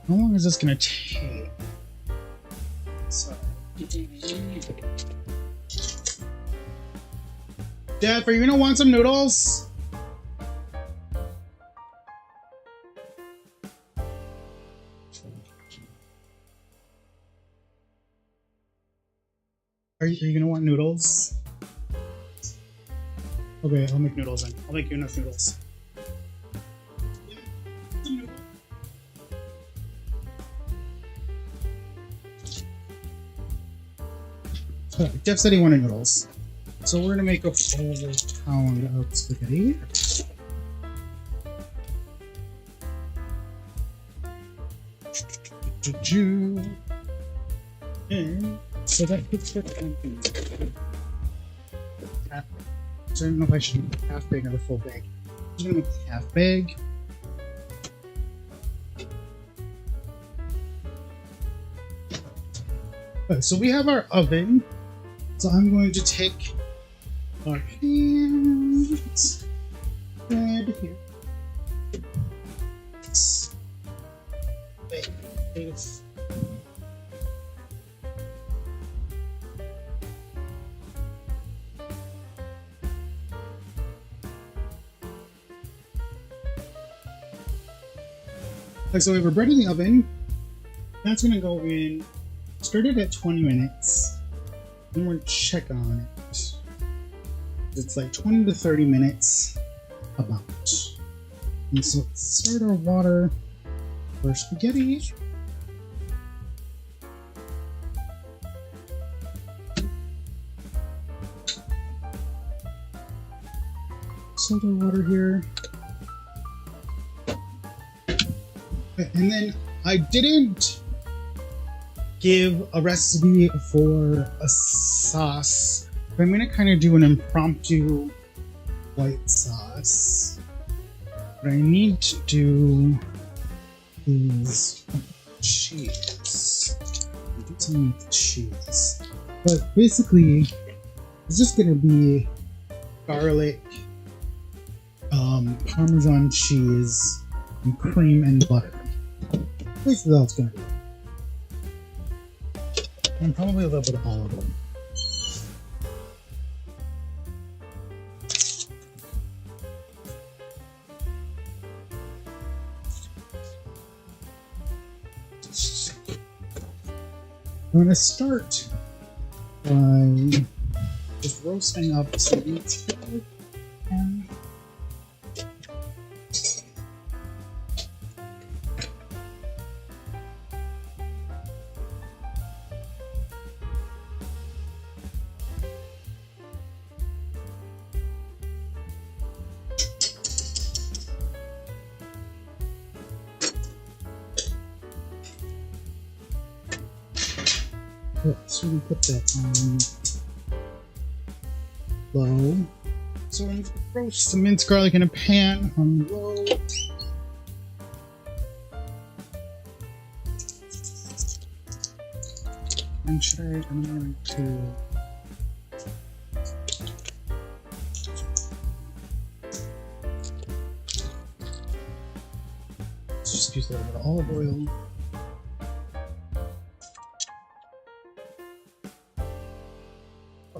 How long is this gonna take? So, Dad, are you gonna want some noodles? Are you gonna want noodles? Okay, I'll make noodles then. I'll make you enough noodles. Jeff said he wanted noodles. So we're gonna make a full pound of spaghetti. And so that gets it. So I don't know if I should make half bag or the full bag. I'm just gonna make the half bag. Okay, so we have our oven. So I'm going to take our hands, bread here. Okay, so we have our bread in the oven. That's going to go in, start it at 20 minutes. Then we're going to check on it. It's like 20 to 30 minutes about. And so let's start our water for spaghetti. Start our water here. And then I didn't give a recipe for a sauce, but I'm gonna kind of do an impromptu white sauce. What I need to do is cheese. Do something with cheese. But basically, it's just gonna be garlic, Parmesan cheese, and cream and butter. Basically, all it's gonna be. And probably a little bit of olive oil. I'm going to start by just roasting up some meat. So we put that on low. So I'm going to roast some minced garlic in a pan on low. And I'm going to just use a little bit of olive oil.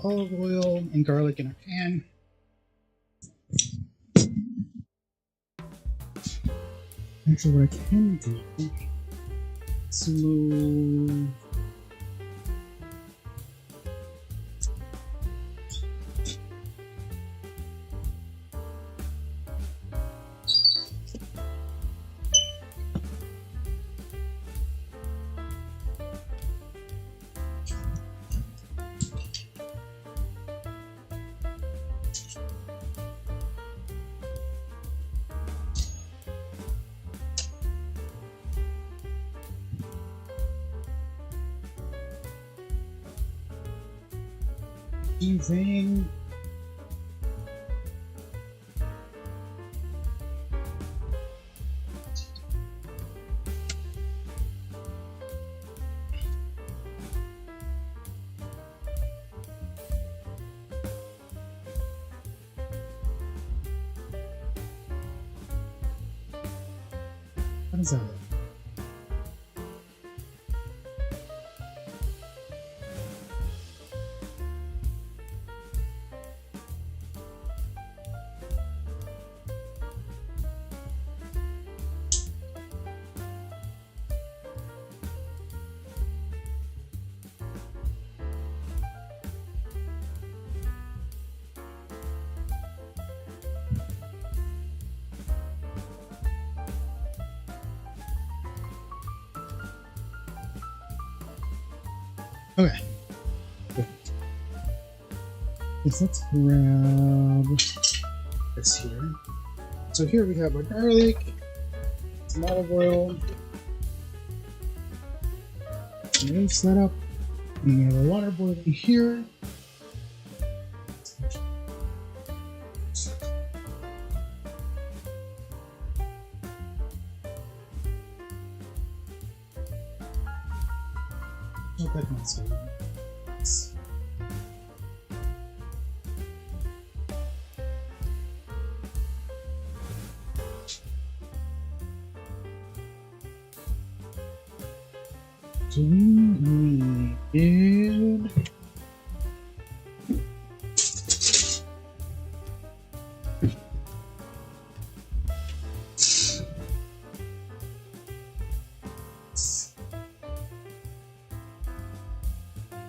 Olive oil and garlic in a pan. Actually, what I can do is move easing. What is that? Okay. Good. Yes, let's grab this here. So here we have our garlic, some olive oil. Mix that up. And we have our water boiling here. Not that much. So we need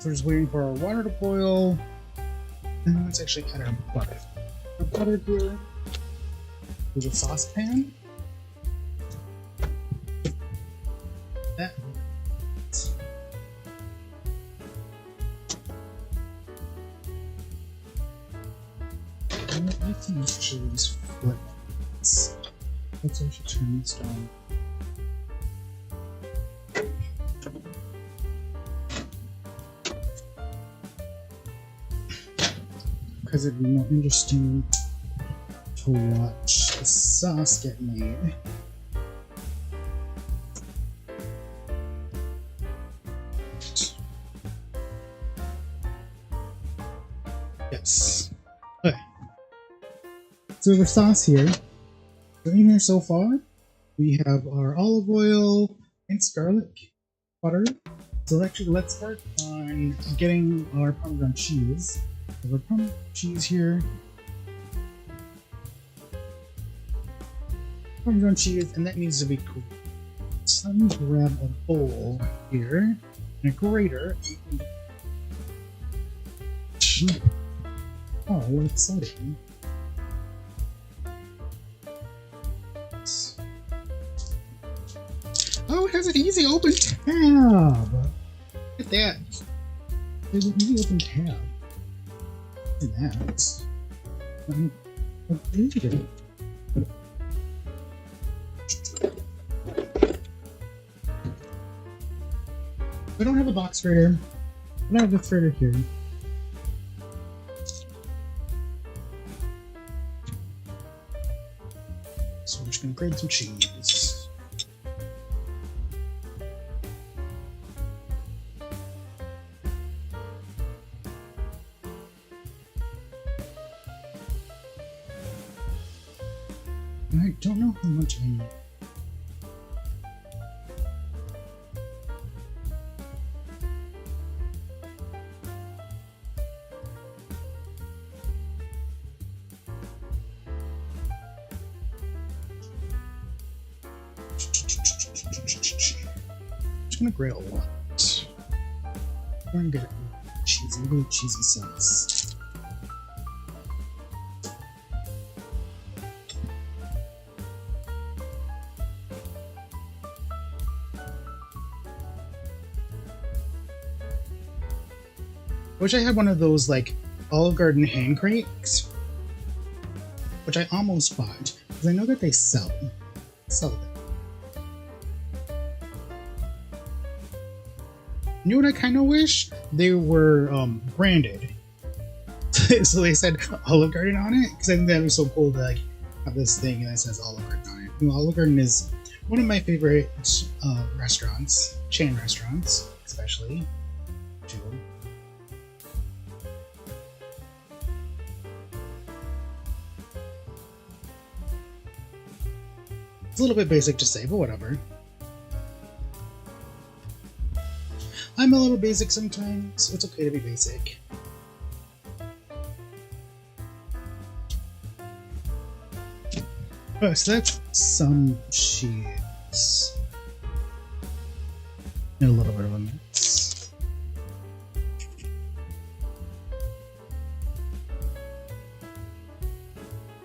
so we're just waiting for our water to boil. And let's actually add our butter. Our butter here. There's a saucepan. That. I think I should just flip this. Let's actually turn this down. Because it'd be more interesting to watch the sauce get made. Yes. Okay. So the sauce here. So in here so far, we have our olive oil, minced garlic, butter. So actually, let's start on getting our Parmesan cheese. So our Parmesan cheese here. Parmesan cheese, and that needs to be cool. So let me grab a bowl here and a grater. Oh, what exciting. Oh, it has an easy open tab! Look at that. There's an easy open tab. Look at that. What is it? I don't have a box grater. I don't have the grater here. So we're just gonna grate some cheese. And I don't know how much I need. I'm just gonna grate a lot. I'm gonna get cheesy, really cheesy sauce. I wish I had one of those like Olive Garden hand crates, which I almost bought because I know that they sell them. You know what I kind of wish? They were branded. So they said Olive Garden on it, because I think that was so cool to like have this thing that says Olive Garden on it. You know, Olive Garden is one of my favorite restaurants, chain restaurants, especially. Too. It's a little bit basic to say, but whatever. I'm a little basic sometimes, so it's okay to be basic. Alright, so that's some cheese. And a little bit of a mix.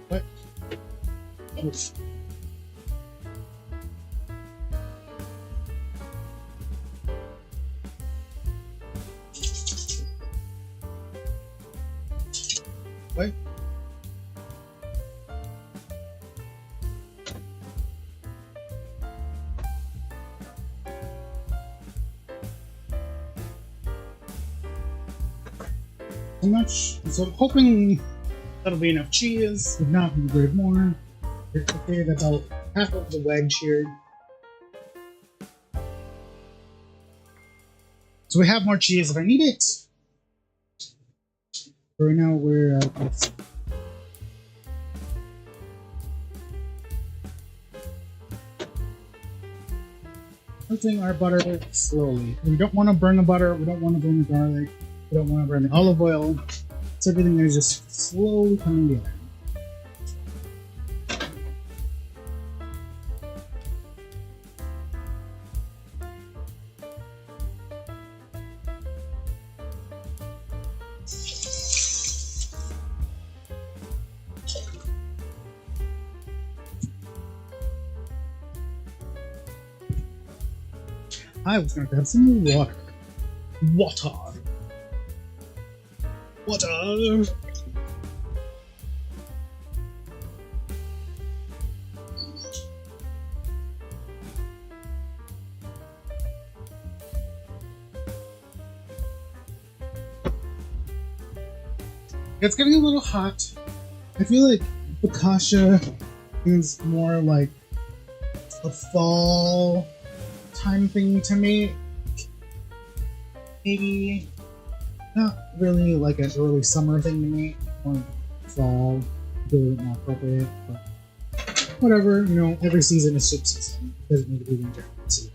What? Oof. What? So I'm hoping that'll be enough cheese. If not, we can grate more. Okay, that's about half of the wedge here. So we have more cheese if I need it. But right now we're melting our butter slowly. We don't want to burn the butter. We don't want to burn the garlic. We don't want to burn the olive oil. So everything is just slowly coming together. I was going to grab some water. Water. It's getting a little hot. I feel like focaccia is more like a fall time thing to me. Maybe not really like an early summer thing to me. Or fall, a little bit more appropriate, but whatever, you know, every season is soup season. It doesn't need to be winter season.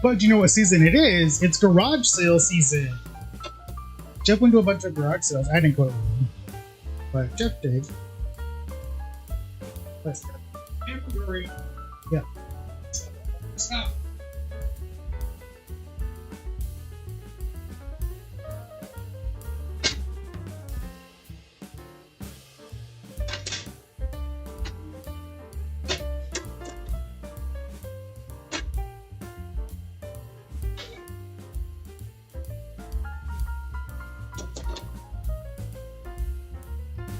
But you know what season it is? It's garage sale season. Jeff went to a bunch of garage sales. I didn't go to one, but Jeff did. Let's go. Yeah. Stop.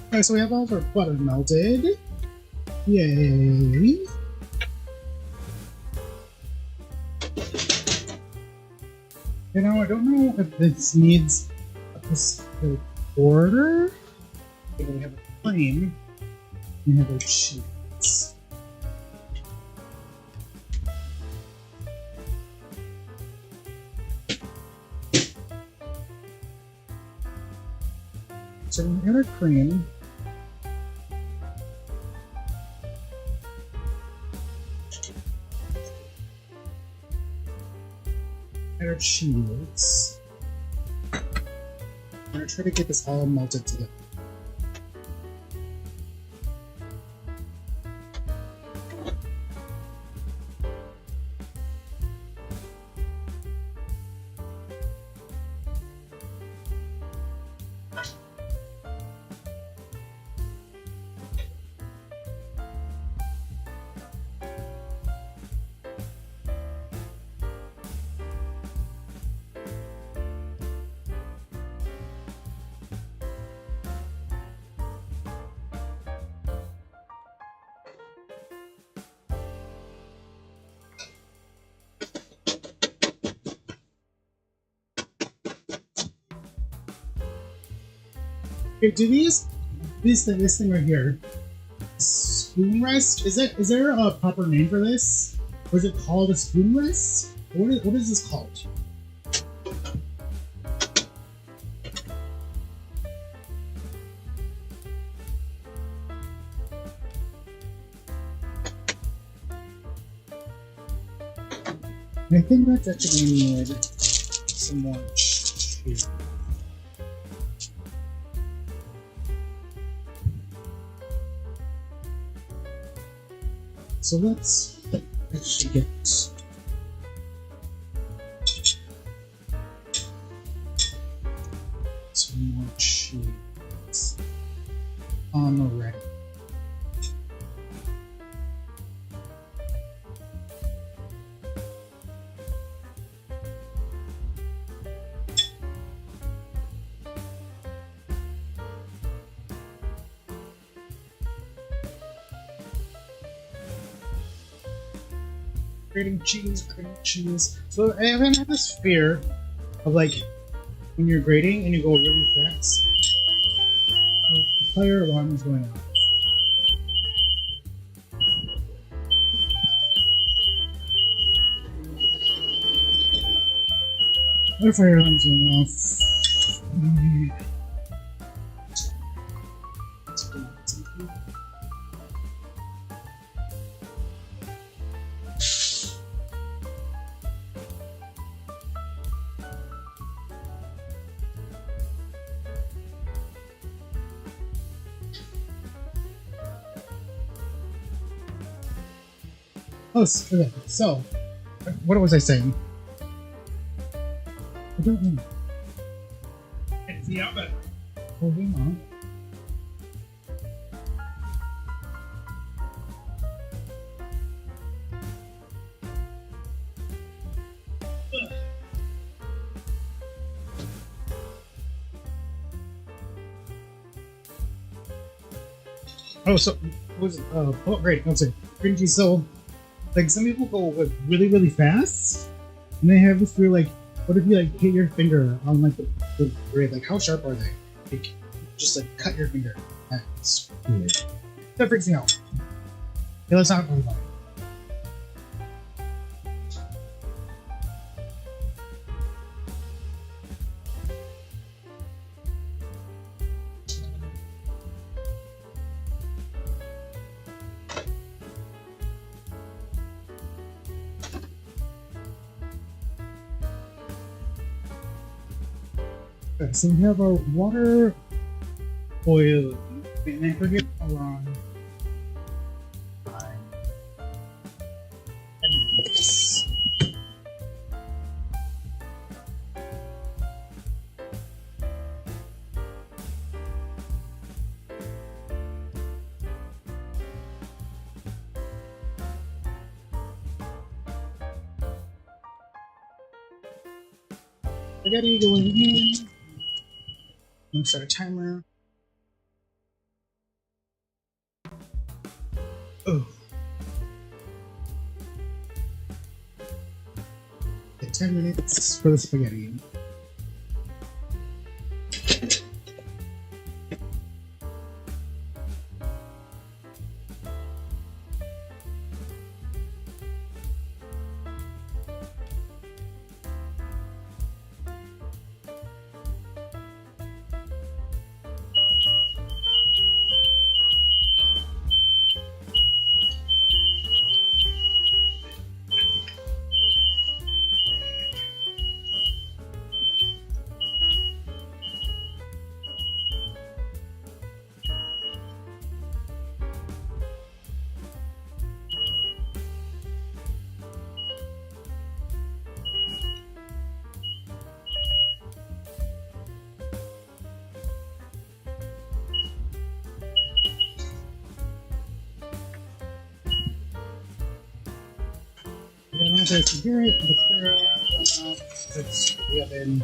Okay, so we have all of our butter melted. Yay! You know, I don't know if this needs a specific order. Okay, we have a flame. We have our cheese. So we have our cream. Our cheese. I'm gonna try to get this all melted together. Okay, do this thing right here, spoon rest? Is there a proper name for this? Or is it called a spoon rest? What is this called? I think that's actually going to need some more cheese. So let's actually get some more cheese on the ready. grating cheese, grating cheese. So I haven't had this fear of like when you're grating and you go really fast. Oh, the fire alarm is going off. The fire alarm's going off. Oh, okay. So, what was I saying? I don't know. It's the oven. Holding on. Oh, so was oh great. I'm sorry. Cringy. So, like some people go with really really fast, and they have this fear like, what if you like hit your finger on like the grid? Like how sharp are they? Like, just like cut your finger. That's weird. That freaks me out. Okay, let's not talk about it. Okay, so we have our water boiling, and I forget how long. 10 minutes. Spaghetti going in. I'm gonna start a timer. Oh. Okay, 10 minutes for the spaghetti. I'm gonna take the oven. It's the oven.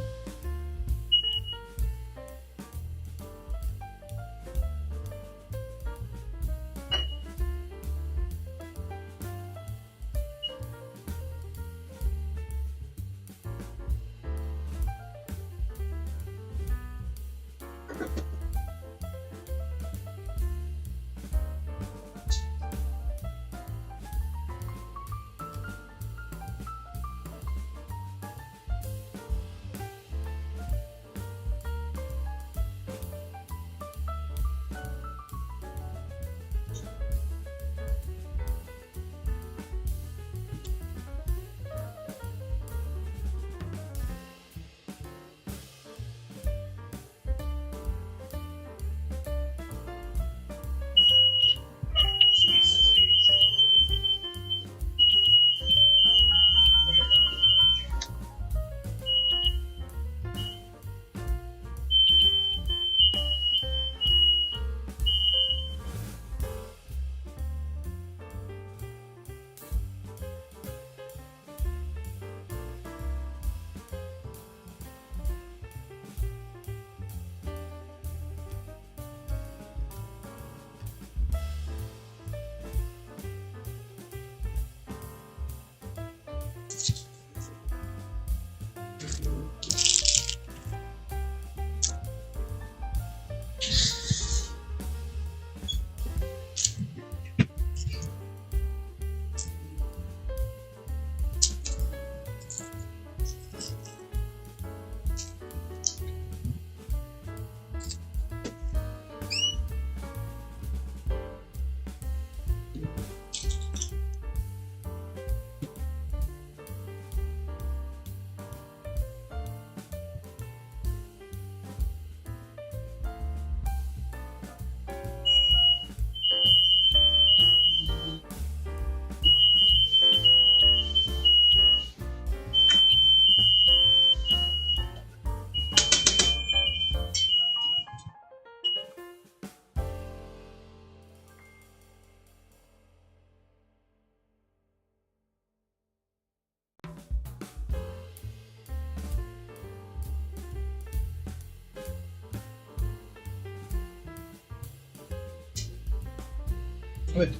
Good.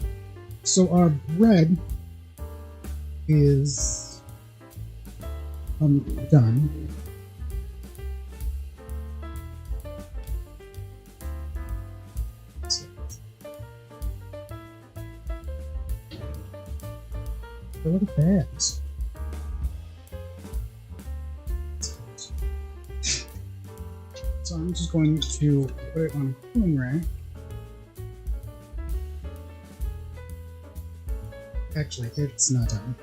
So our bread is done. Fill the bags. So I'm just going to put it on a cooling rack. Actually, it's not done.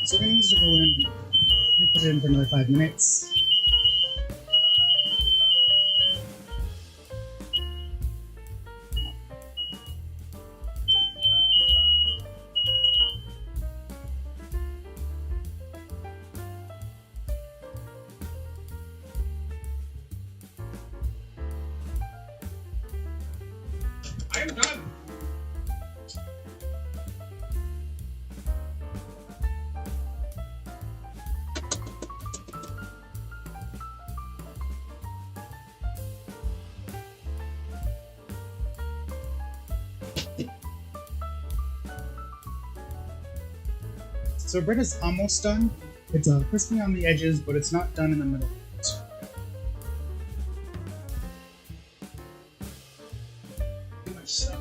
So it needs to go in. Put it in for another 5 minutes. I'm done. So bread is almost done. It's crispy on the edges, but it's not done in the middle. Too much stuff.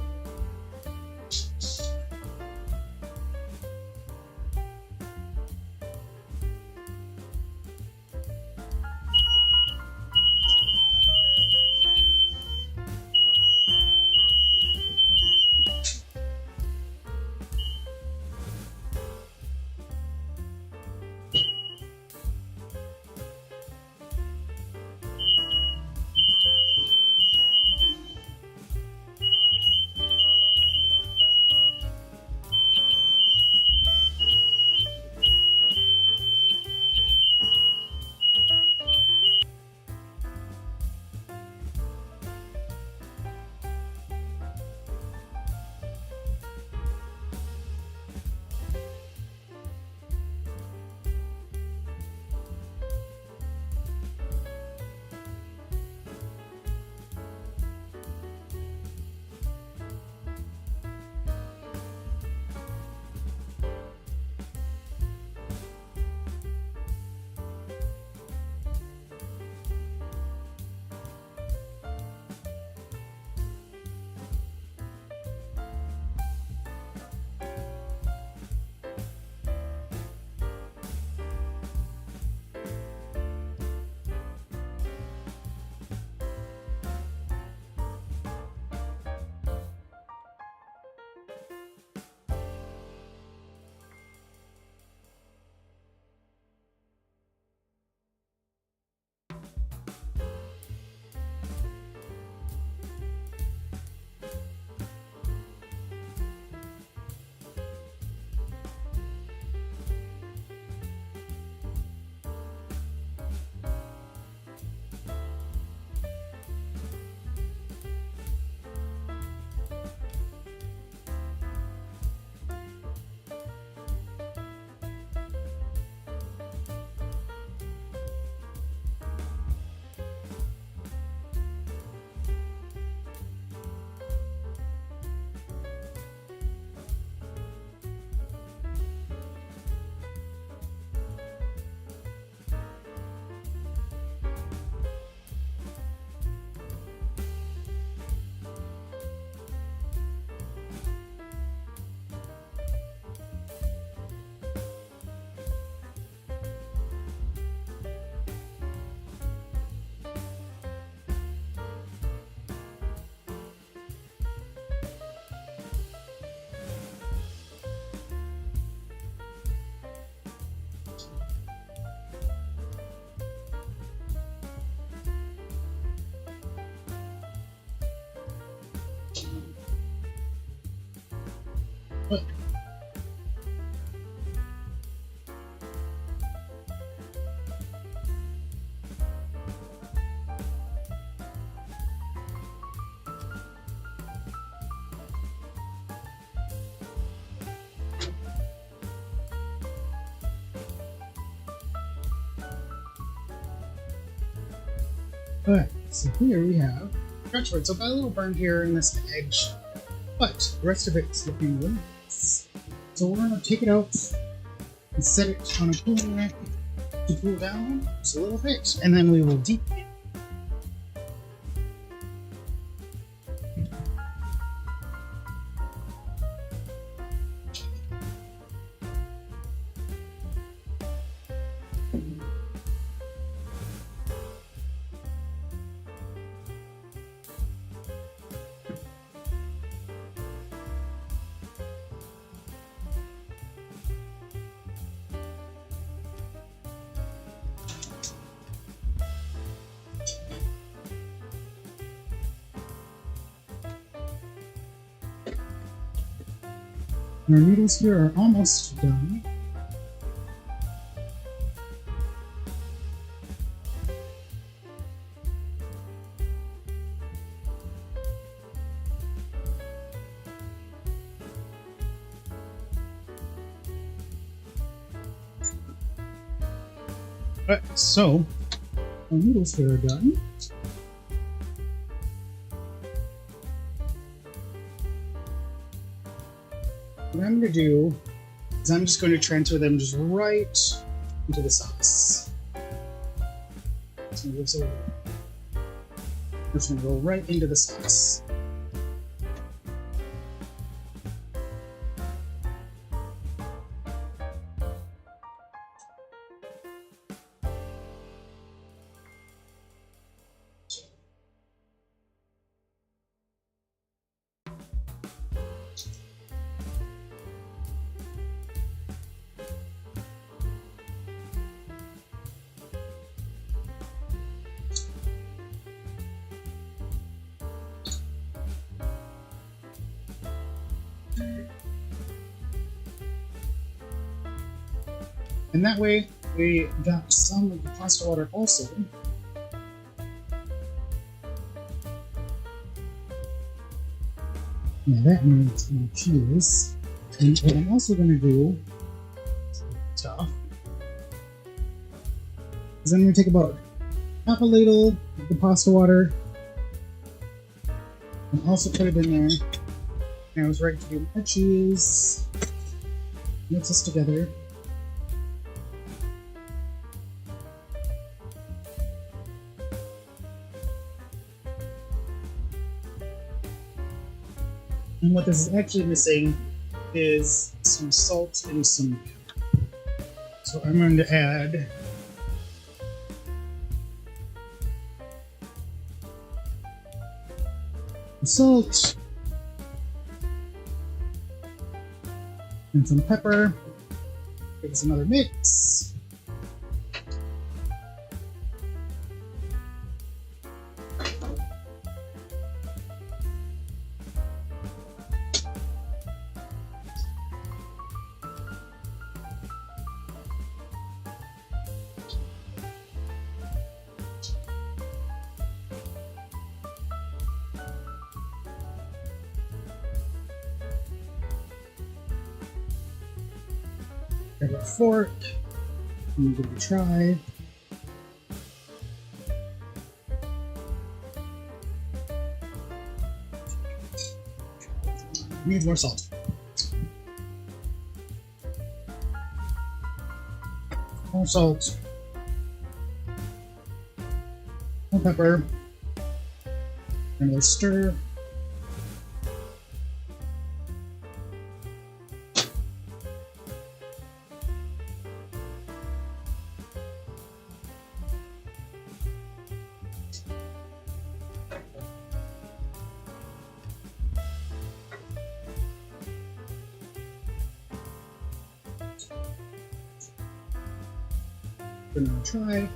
Alright, so here we have Focaccia Bread. So I've got a little burn here in this edge, but the rest of it's looking really nice. So we're going to take it out and set it on a cooling rack to cool down just a little bit, and then we will deep it. Our noodles here are almost done. Alright, so our noodles here are done. What I'm going to do is I'm just going to transfer them just right into the sauce. So this will just going to go right into the sauce. And that way, we got some of the pasta water also. Now that needs more cheese. And what I'm also going to do, tough, is I'm going to take about half a ladle of the pasta water and also put it in there. And I was ready to do more cheese. Mix this together. And what this is actually missing is some salt and some pepper. So I'm going to add the salt and some pepper. Give this another mix. Grab a fork and give it a try. Needs more salt. More salt. More pepper. Another stir. Give it a try.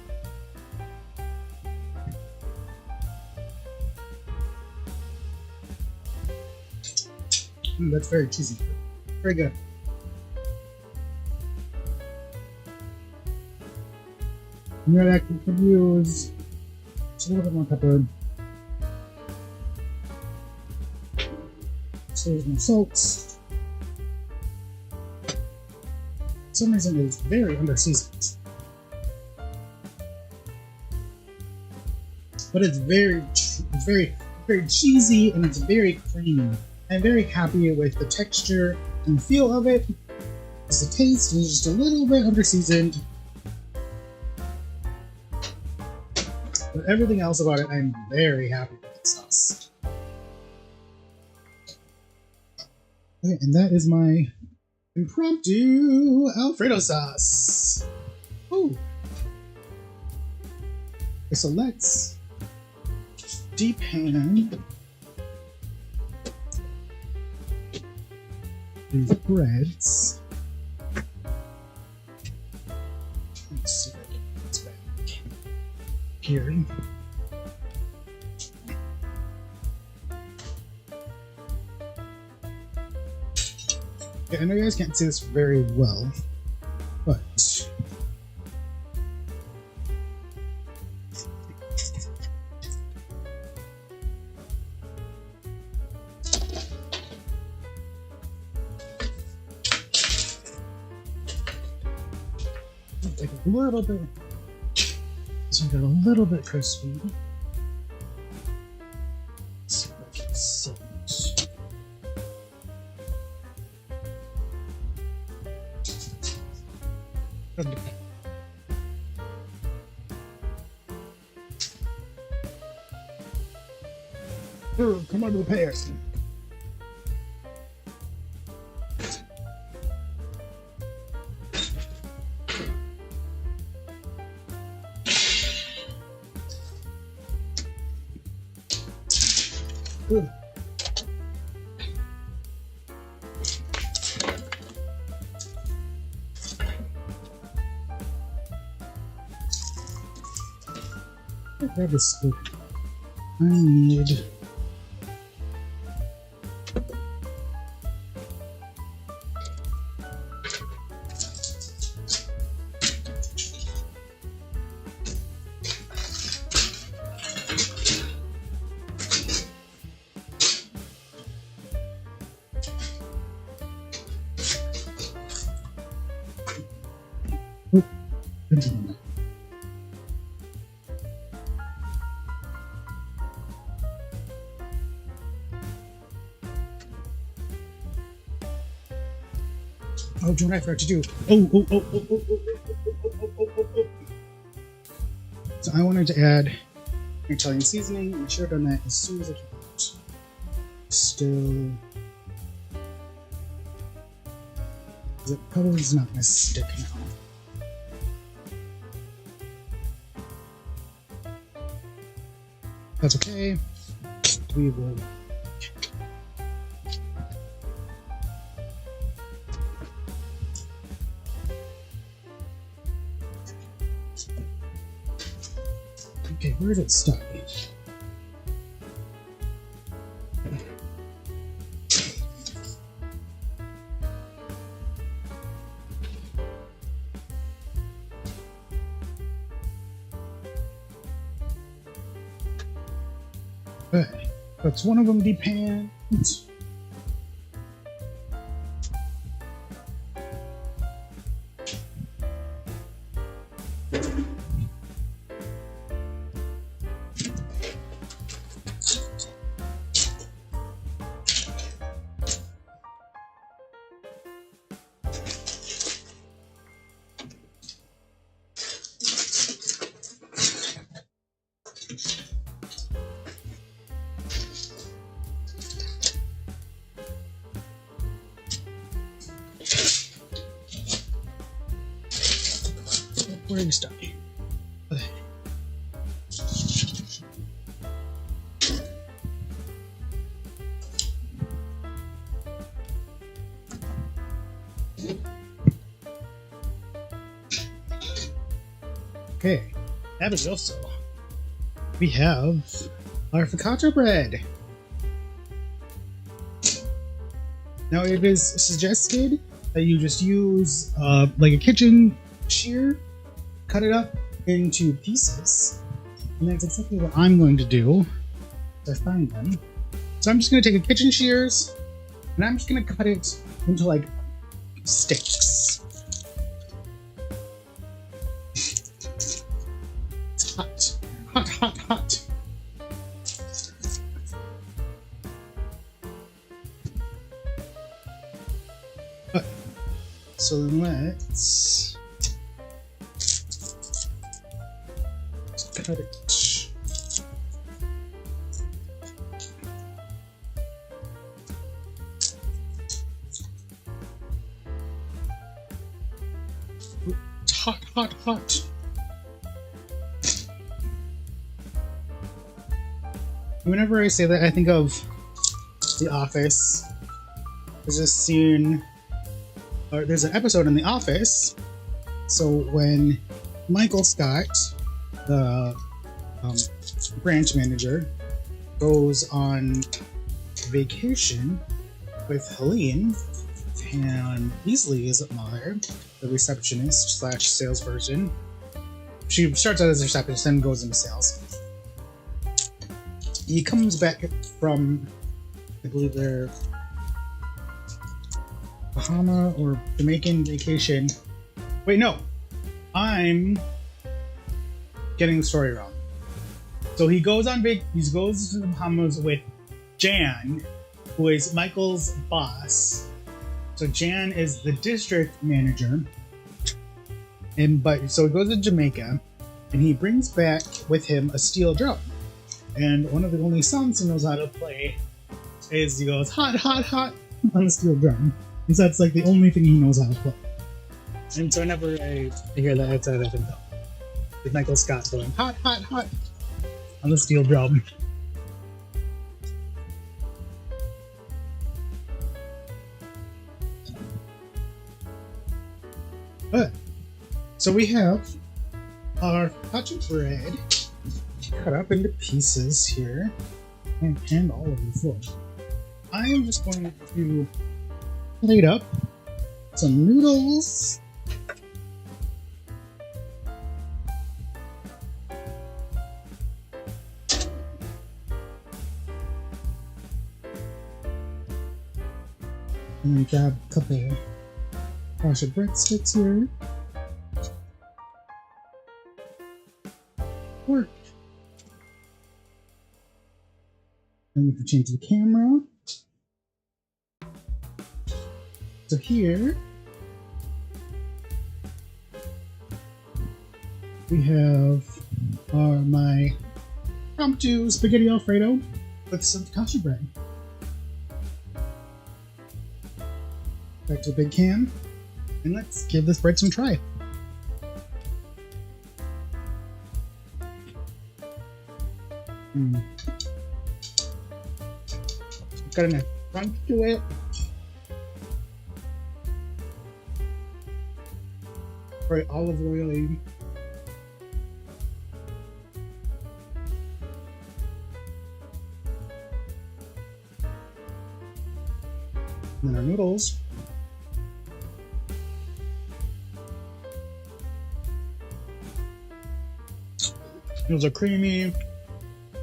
That's very cheesy. Very good. And then I could use just a little bit more pepper. So there's more salt. For some reason it's very under seasoned. but it's very cheesy and it's very creamy. I'm very happy with the texture and feel of it. The taste is just a little bit under seasoned, but everything else about it, I'm very happy with the sauce. Okay, and that is my impromptu Alfredo sauce. Ooh. Okay, so let's depan these breads. Let's see if I can get this back here. Okay, I know you guys can't see this very well, but like a little bit. This one got a little bit crispy. Let's see if I can see it. Come on to the pear. Good. Grab a spoon. I need oh, do what I forgot to do. So I wanted to add Italian seasoning. I should have done that as soon as I came out. Still, it probably is not going to stick now. That's okay. We will. Okay, where did it start? Okay, that's one of them depanned. Where are you stuck? Okay. Okay, that is also. We have our focaccia bread. Now it is suggested that you just use like a kitchen shear, cut it up into pieces, and that's exactly what I'm going to do if I find them. So I'm just going to take a kitchen shears and I'm just going to cut it into like sticks. It's hot, hot, hot, hot. So let's cut it. It's hot, hot, hot. Whenever I say that, I think of The Office. There's a scene, or there's an episode in The Office. So when Michael Scott, the branch manager, goes on vacation with Helene and Beasley's mother, the receptionist slash salesperson. She starts out as a receptionist, then goes into sales. He comes back from, I believe they're Bahama or Jamaican vacation. Wait, no. I'm getting the story wrong. So he goes on he goes to the Bahamas with Jan, who is Michael's boss. So Jan is the district manager. So he goes to Jamaica and he brings back with him a steel drum. And one of the only songs he knows how to play is he goes hot, hot, hot on the steel drum. And so that's like the only thing he knows how to play. And so whenever I hear that, I think of with Michael Scott going hot, hot, hot on the steel drum. But so we have our focaccia bread cut up into pieces here and all over the floor. I am just going to plate up some noodles. And then grab a couple of kosher breadsticks here. Work. Then we can change the camera. So here we have my impromptu spaghetti alfredo with some focaccia bread. Back to the big can, and let's give this bread some try. Got enough crunch to it. Right, olive oil. And then our noodles. Noodles are creamy,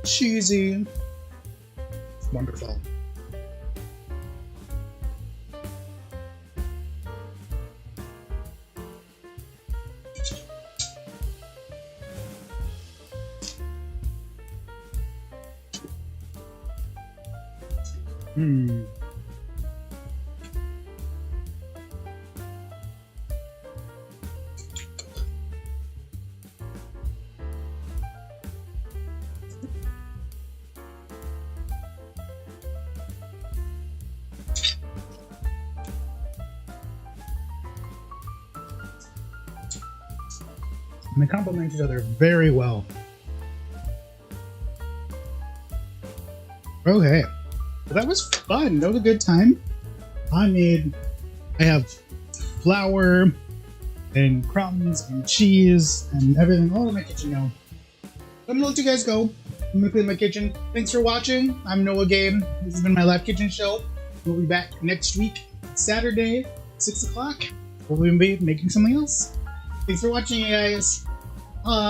cheesy, wonderful. And they complement each other very well. Okay, well, that was fun. That was a good time. I have flour and crumbs and cheese and everything all in my kitchen now. I'm gonna let you guys go. I'm gonna clean my kitchen. Thanks for watching. I'm Noah Game. This has been my live kitchen show. We'll be back next week, Saturday, 6 o'clock. We'll be making something else. Thanks for watching, you guys. Bye.